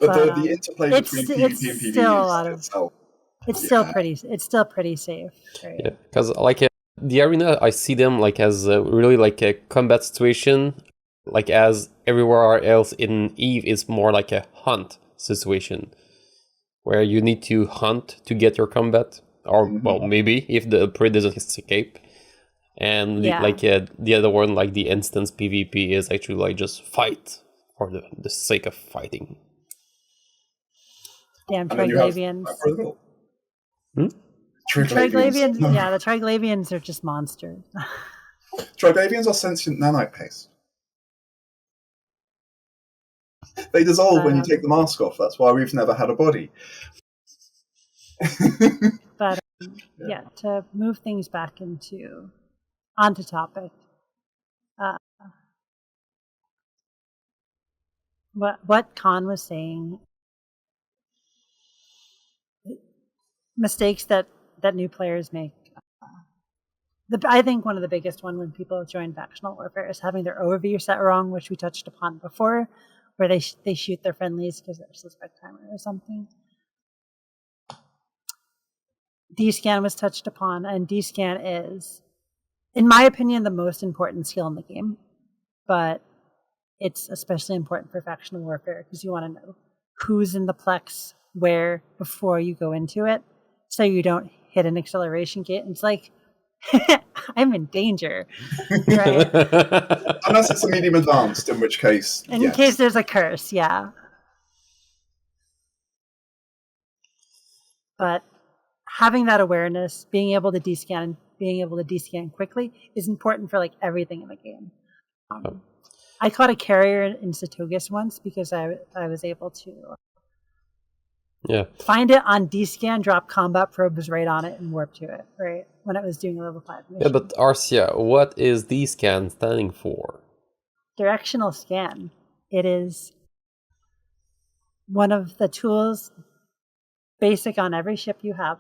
But the interplay between PvP and PvE itself it's still pretty safe. Right? Yeah, because the arena, I see them like as really like a combat situation, like as everywhere else in Eve is more like a hunt situation, where you need to hunt to get your combat, or well, maybe if the prey doesn't escape. And the other one, like the instance PvP, is actually like just fight for the sake of fighting. Damn Triglavians. Hmm? Triglavians, yeah, the Triglavians are just monsters. Triglavians are sentient nanite paste. They dissolve when you take the mask off. That's why we've never had a body. But to move things back onto topic. What Khan was saying, mistakes that new players make. I think one of the biggest one when people join Factional Warfare is having their overview set wrong, which we touched upon before, where they shoot their friendlies because they're suspect timer or something. D-Sacn was touched upon, and D-Sacn is, in my opinion, the most important skill in the game. But it's especially important for Factional Warfare because you want to know who's in the plex where before you go into it, so you don't hit an acceleration gate. And it's like, I'm in danger, right? Unless it's a medium advanced, in which case, in case there's a curse, yeah. But having that awareness, being able to descan quickly is important for like everything in the game. I caught a carrier in Satogas once because I was able to find it on D-Scan, drop combat probes right on it, and warp to it, right? When it was doing a level 5 mission. Yeah, but Arsia, what is D-Scan standing for? Directional scan. It is one of the tools basic on every ship you have.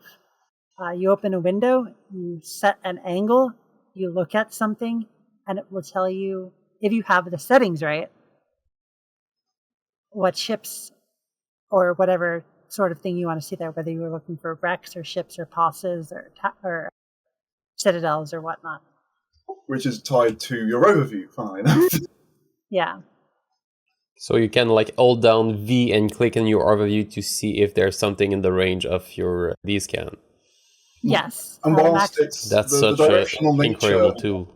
You open a window, you set an angle, you look at something, and it will tell you, if you have the settings right, what ships or whatever sort of thing you want to see there, whether you were looking for wrecks or ships or posses or citadels or whatnot. Which is tied to your overview, funnily enough. Yeah. So you can like hold down V and click on your overview to see if there's something in the range of your D-Scan. Yes. And whilst that's such an incredible tool.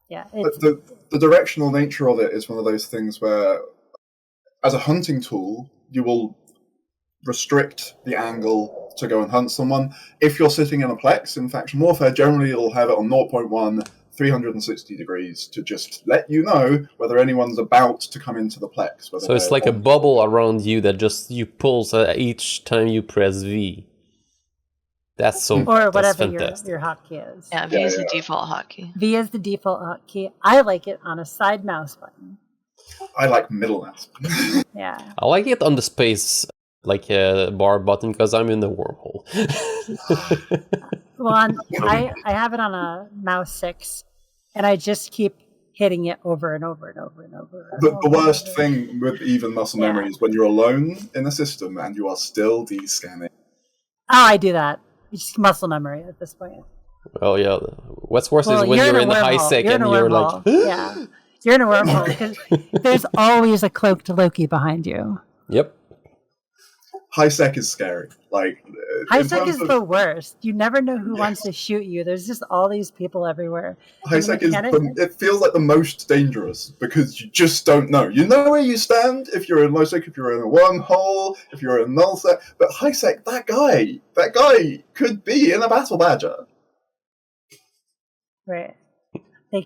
Yeah. The directional nature of it is one of those things where, as a hunting tool, you will restrict the angle to go and hunt someone. If you're sitting in a plex in Faction Warfare, generally you'll have it on 0.1, 360 degrees to just let you know whether anyone's about to come into the plex. So it's like a bubble around you that just you pulse each time you press V. That's so or whatever fantastic. your hotkey is. Yeah, V is the default hotkey. V is the default hotkey. I like it on a side mouse button. I like middle mouse. Yeah. I like it on the space bar button because I'm in the wormhole. Well, I have it on a mouse 6, and I just keep hitting it over and over and over and over. The worst thing with even muscle memory is when you're alone in a system and you are still D-scanning. Oh, I do that. It's just muscle memory at this point. Well, yeah. What's worse is when you're in high sec and you're like... yeah. You're in a wormhole because there's always a cloaked Loki behind you. Yep. High sec is scary. High sec is the worst. You never know who wants to shoot you. There's just all these people everywhere. High sec it feels like the most dangerous because you just don't know. You know where you stand if you're in low sec, if you're in a wormhole, if you're in null sec. But high sec, that guy could be in a battle badger. Right.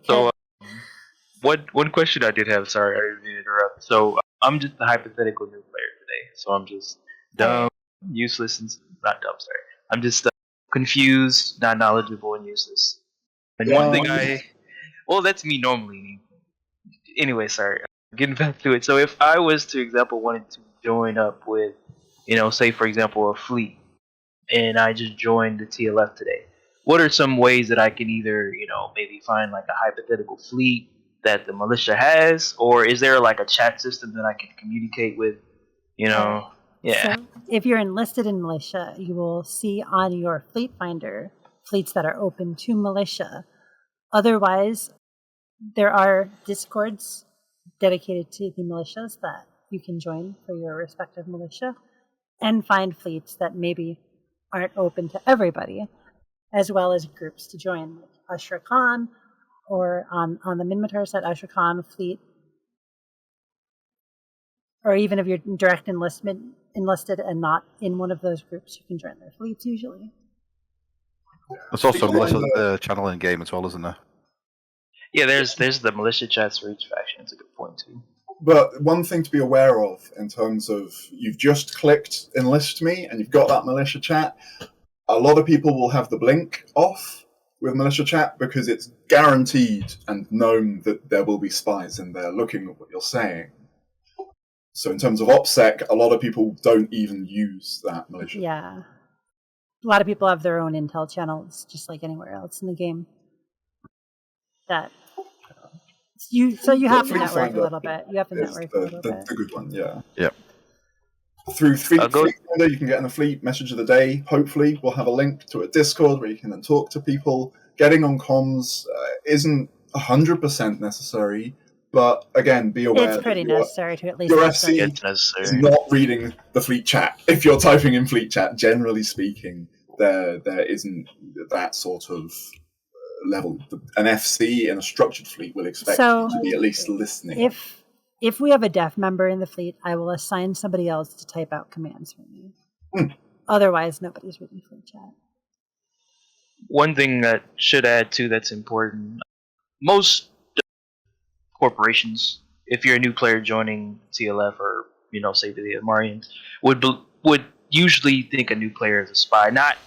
So, one question I did have. Sorry, I didn't mean to interrupt. So I'm just a hypothetical new player today. So I'm just dumb, useless, and not dumb. Sorry, I'm just confused, not knowledgeable, and useless. And one thing that's me normally. Anyway, sorry. Getting back to it. So if I was, to example, wanted to join up with, say for example, a fleet, and I just joined the TLF today, what are some ways that I can either, maybe find like a hypothetical fleet that the militia has, or is there like a chat system that I can communicate with, Yeah. So if you're enlisted in militia, you will see on your fleet finder fleets that are open to militia. Otherwise, there are discords dedicated to the militias that you can join for your respective militia and find fleets that maybe aren't open to everybody, as well as groups to join, like Astraeos Khan, or on the Minmatar side, Astraeos Khan fleet. Or even if you're direct enlisted and not in one of those groups, you can join their fleets usually. There's also a militia channel in game as well, isn't there? Yeah, there's the militia chats for each faction. It's a good point too. But one thing to be aware of in terms of you've just clicked enlist me and you've got that militia chat, a lot of people will have the blink off with militia chat because it's guaranteed and known that there will be spies in there looking at what you're saying. So in terms of OPSEC, a lot of people don't even use that militia. Yeah. A lot of people have their own intel channels, just like anywhere else in the game. So you have to network a little bit. You have to network a little bit. The good one, yeah. Yep. Through Fleet Finder, you can get in the Fleet Message of the Day. Hopefully, we'll have a link to a Discord where you can then talk to people. Getting on comms isn't 100% necessary, but again, be aware it's pretty necessary to at least. Your FC is not reading the Fleet Chat. If you're typing in Fleet Chat, generally speaking, there isn't that sort of level. An FC in a structured fleet will expect you to be at least listening. If we have a deaf member in the fleet, I will assign somebody else to type out commands for me. Otherwise, nobody's reading fleet chat. One thing that should add too that's important: most corporations, if you're a new player joining TLF or say the Amarrians, would usually think a new player is a spy. Not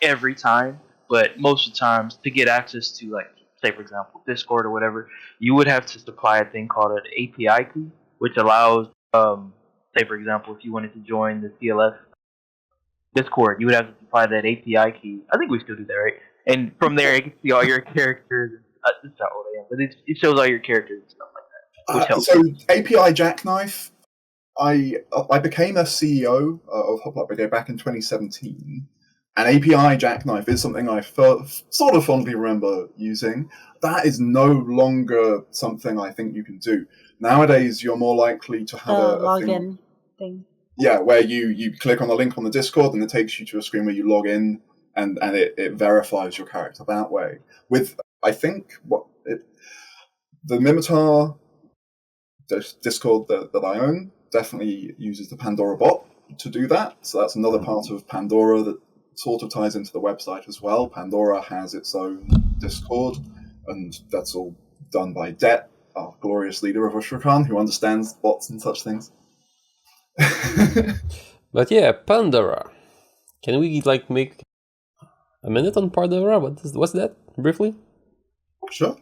every time, but most of the times, to get access to, like, say for example, Discord or whatever, you would have to supply a thing called an API key, which allows, say for example, if you wanted to join the TLF Discord, you would have to supply that API key. I think we still do that, right? And from there, you can see all your characters. This is how old I am, but it shows all your characters and stuff like that. So API Jackknife, I became a CEO of Hoplite Brigade back in 2017. And API Jackknife is something I sort of fondly remember using. That is no longer something I think you can do. Nowadays, you're more likely to have a login thing. Yeah, where you click on the link on the Discord and it takes you to a screen where you log in and it verifies your character that way. With, I think, the Minmatar Discord that I own definitely uses the Pandora bot to do that. So that's another part of Pandora that sort of ties into the website as well. Pandora has its own Discord, and that's all done by Det, our glorious leader of Astraeos Khan, who understands bots and such things. But yeah, Pandora. Can we make a minute on Pandora? What's that, briefly? Sure.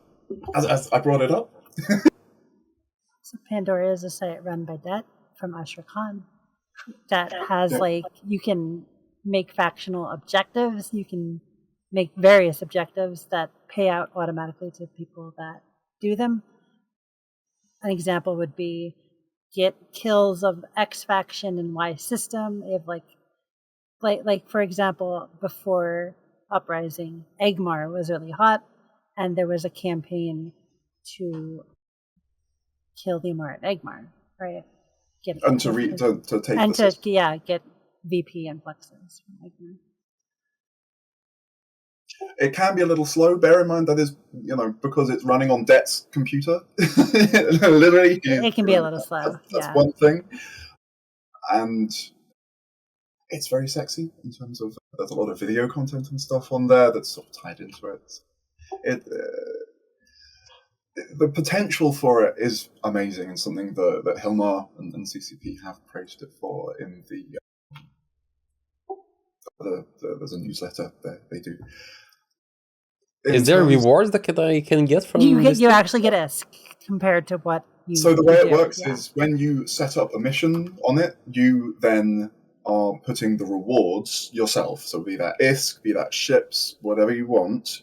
As I brought it up. So Pandora is a site run by Det from Astraeos Khan that has you can make factional objectives. You can make various objectives that pay out automatically to people that do them. An example would be get kills of X faction in Y system. If like for example, before Uprising, Agmar was really hot, and there was a campaign to kill the Amarr at Agmar, right? Get VP and flexes from Agmar. It can be a little slow. Bear in mind that is, because it's running on Det's computer. Literally, it can be a little slow. That's one thing, and it's very sexy in terms of there's a lot of video content and stuff on there that's sort of tied into it. The potential for it is amazing and something that Hilmar and CCP have praised it for in there's a newsletter that they do. Is there rewards that I can get from you actually get ISK compared to what you So the way it works is when you set up a mission on it, you then are putting the rewards yourself. So be that ISK, be that ships, whatever you want,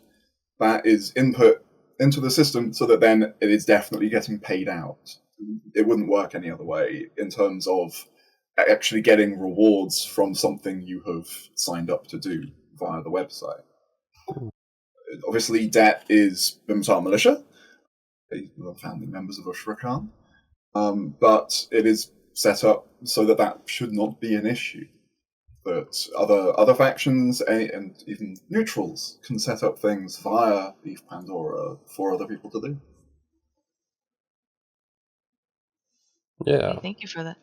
that is input into the system so that then it is definitely getting paid out. It wouldn't work any other way in terms of actually getting rewards from something you have signed up to do via the website. Obviously, Det is Minmatar Militia. They are founding members of Astraeos Khan. But it is set up so that should not be an issue. That other factions and even neutrals can set up things via the Pandora for other people to do. Yeah. Thank you for that.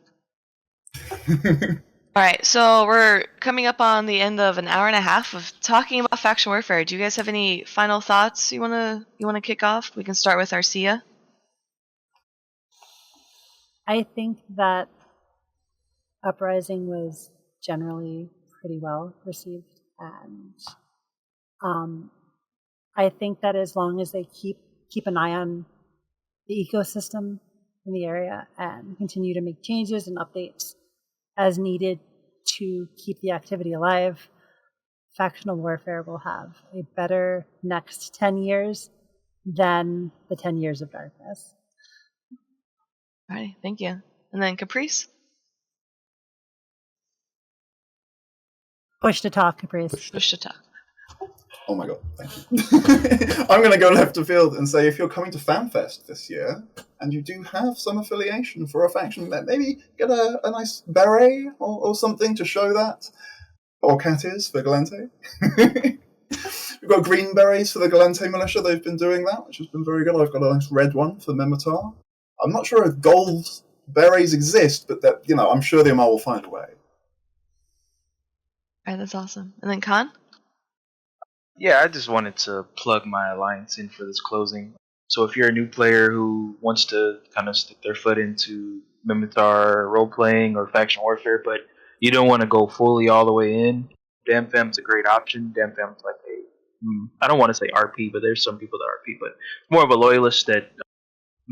All right, so we're coming up on the end of an hour and a half of talking about faction warfare. Do you guys have any final thoughts you wanna kick off? We can start with Arsia. I think that Uprising was generally pretty well received, and I think that as long as they keep an eye on the ecosystem in the area and continue to make changes and updates as needed to keep the activity alive, Factional Warfare will have a better next 10 years than the 10 years of darkness. All right, thank you. And then Khaprice? Push to talk, Khaprice. Push to talk. Oh my god, thank you. I'm going to go left of field and say if you're coming to FanFest this year, and you do have some affiliation for a faction, maybe get a nice beret or something to show that. Or Catis for Galente. We've got green berets for the Galente militia, they've been doing that, which has been very good. I've got a nice red one for Minmatar. I'm not sure if gold berets exist, but that I'm sure the Amarr will find a way. All right, that's awesome. And then Khan? Yeah, I just wanted to plug my alliance in for this closing. So if you're a new player who wants to kind of stick their foot into Minmatar role-playing or faction warfare, but you don't want to go fully all the way in, DamFam's a great option. DamFam's like I don't want to say RP, but there's some people that RP, but more of a loyalist that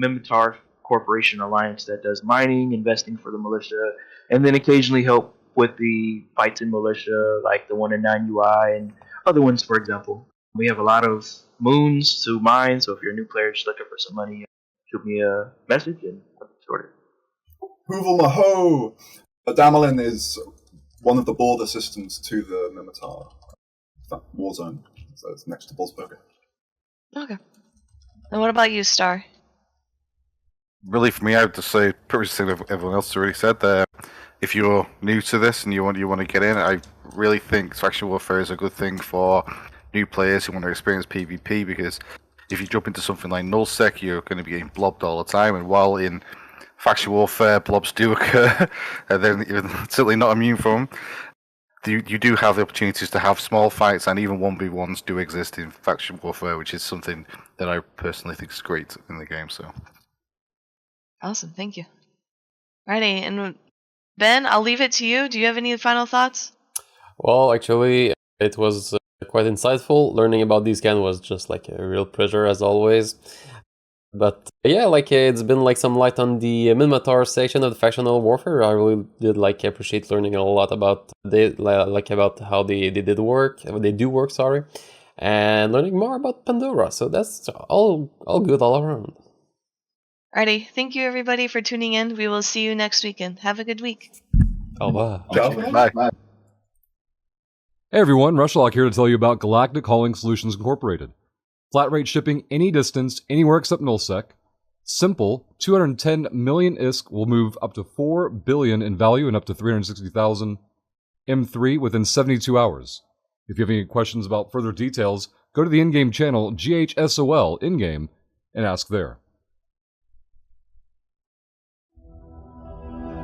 Minmatar Corporation Alliance that does mining, investing for the militia, and then occasionally help with the fights in militia, like the one in 9UI and other ones, for example. We have a lot of moons to mine, so if you're a new player just looking for some money, shoot me a message and I'll sort it. Hoovel Maho! Damalin is one of the border systems to the Minmatar war zone, so it's next to Bolsberger. Okay. And what about you, Star? Really, for me, I would just say pretty much the same as everyone else has already said there. If you're new to this and you want to get in, I really think Factional Warfare is a good thing for new players who want to experience PvP, because if you jump into something like nullsec, you're going to be getting blobbed all the time, and while in Factional Warfare blobs do occur, and then you're certainly not immune from them, you do have the opportunities to have small fights, and even 1v1s do exist in Factional Warfare, which is something that I personally think is great in the game. So Awesome, thank you. Alrighty, and Ben, I'll leave it to you. Do you have any final thoughts? Well, actually, it was quite insightful. Learning about D-Sacn was just like a real pleasure as always. But yeah, like it's been like some light on the Minmatar section of the Factional Warfare. I really did like appreciate learning a lot about about how they did work, they do work, sorry, and learning more about Pandora. So that's all good all around. Alrighty, thank you everybody for tuning in. We will see you next weekend. Have a good week. Au revoir. bye. Hey everyone, Rushlock here to tell you about Galactic Hauling Solutions Incorporated. Flat rate shipping any distance, anywhere except nullsec. Simple, 210 million ISK will move up to 4 billion in value and up to 360,000 M3 within 72 hours. If you have any questions about further details, go to the in-game channel GHSOL in-game and ask there.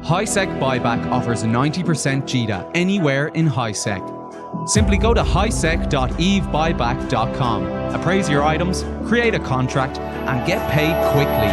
HiSec Buyback offers 90% JITA anywhere in HiSec. Simply go to hisec.evebuyback.com, appraise your items, create a contract, and get paid quickly.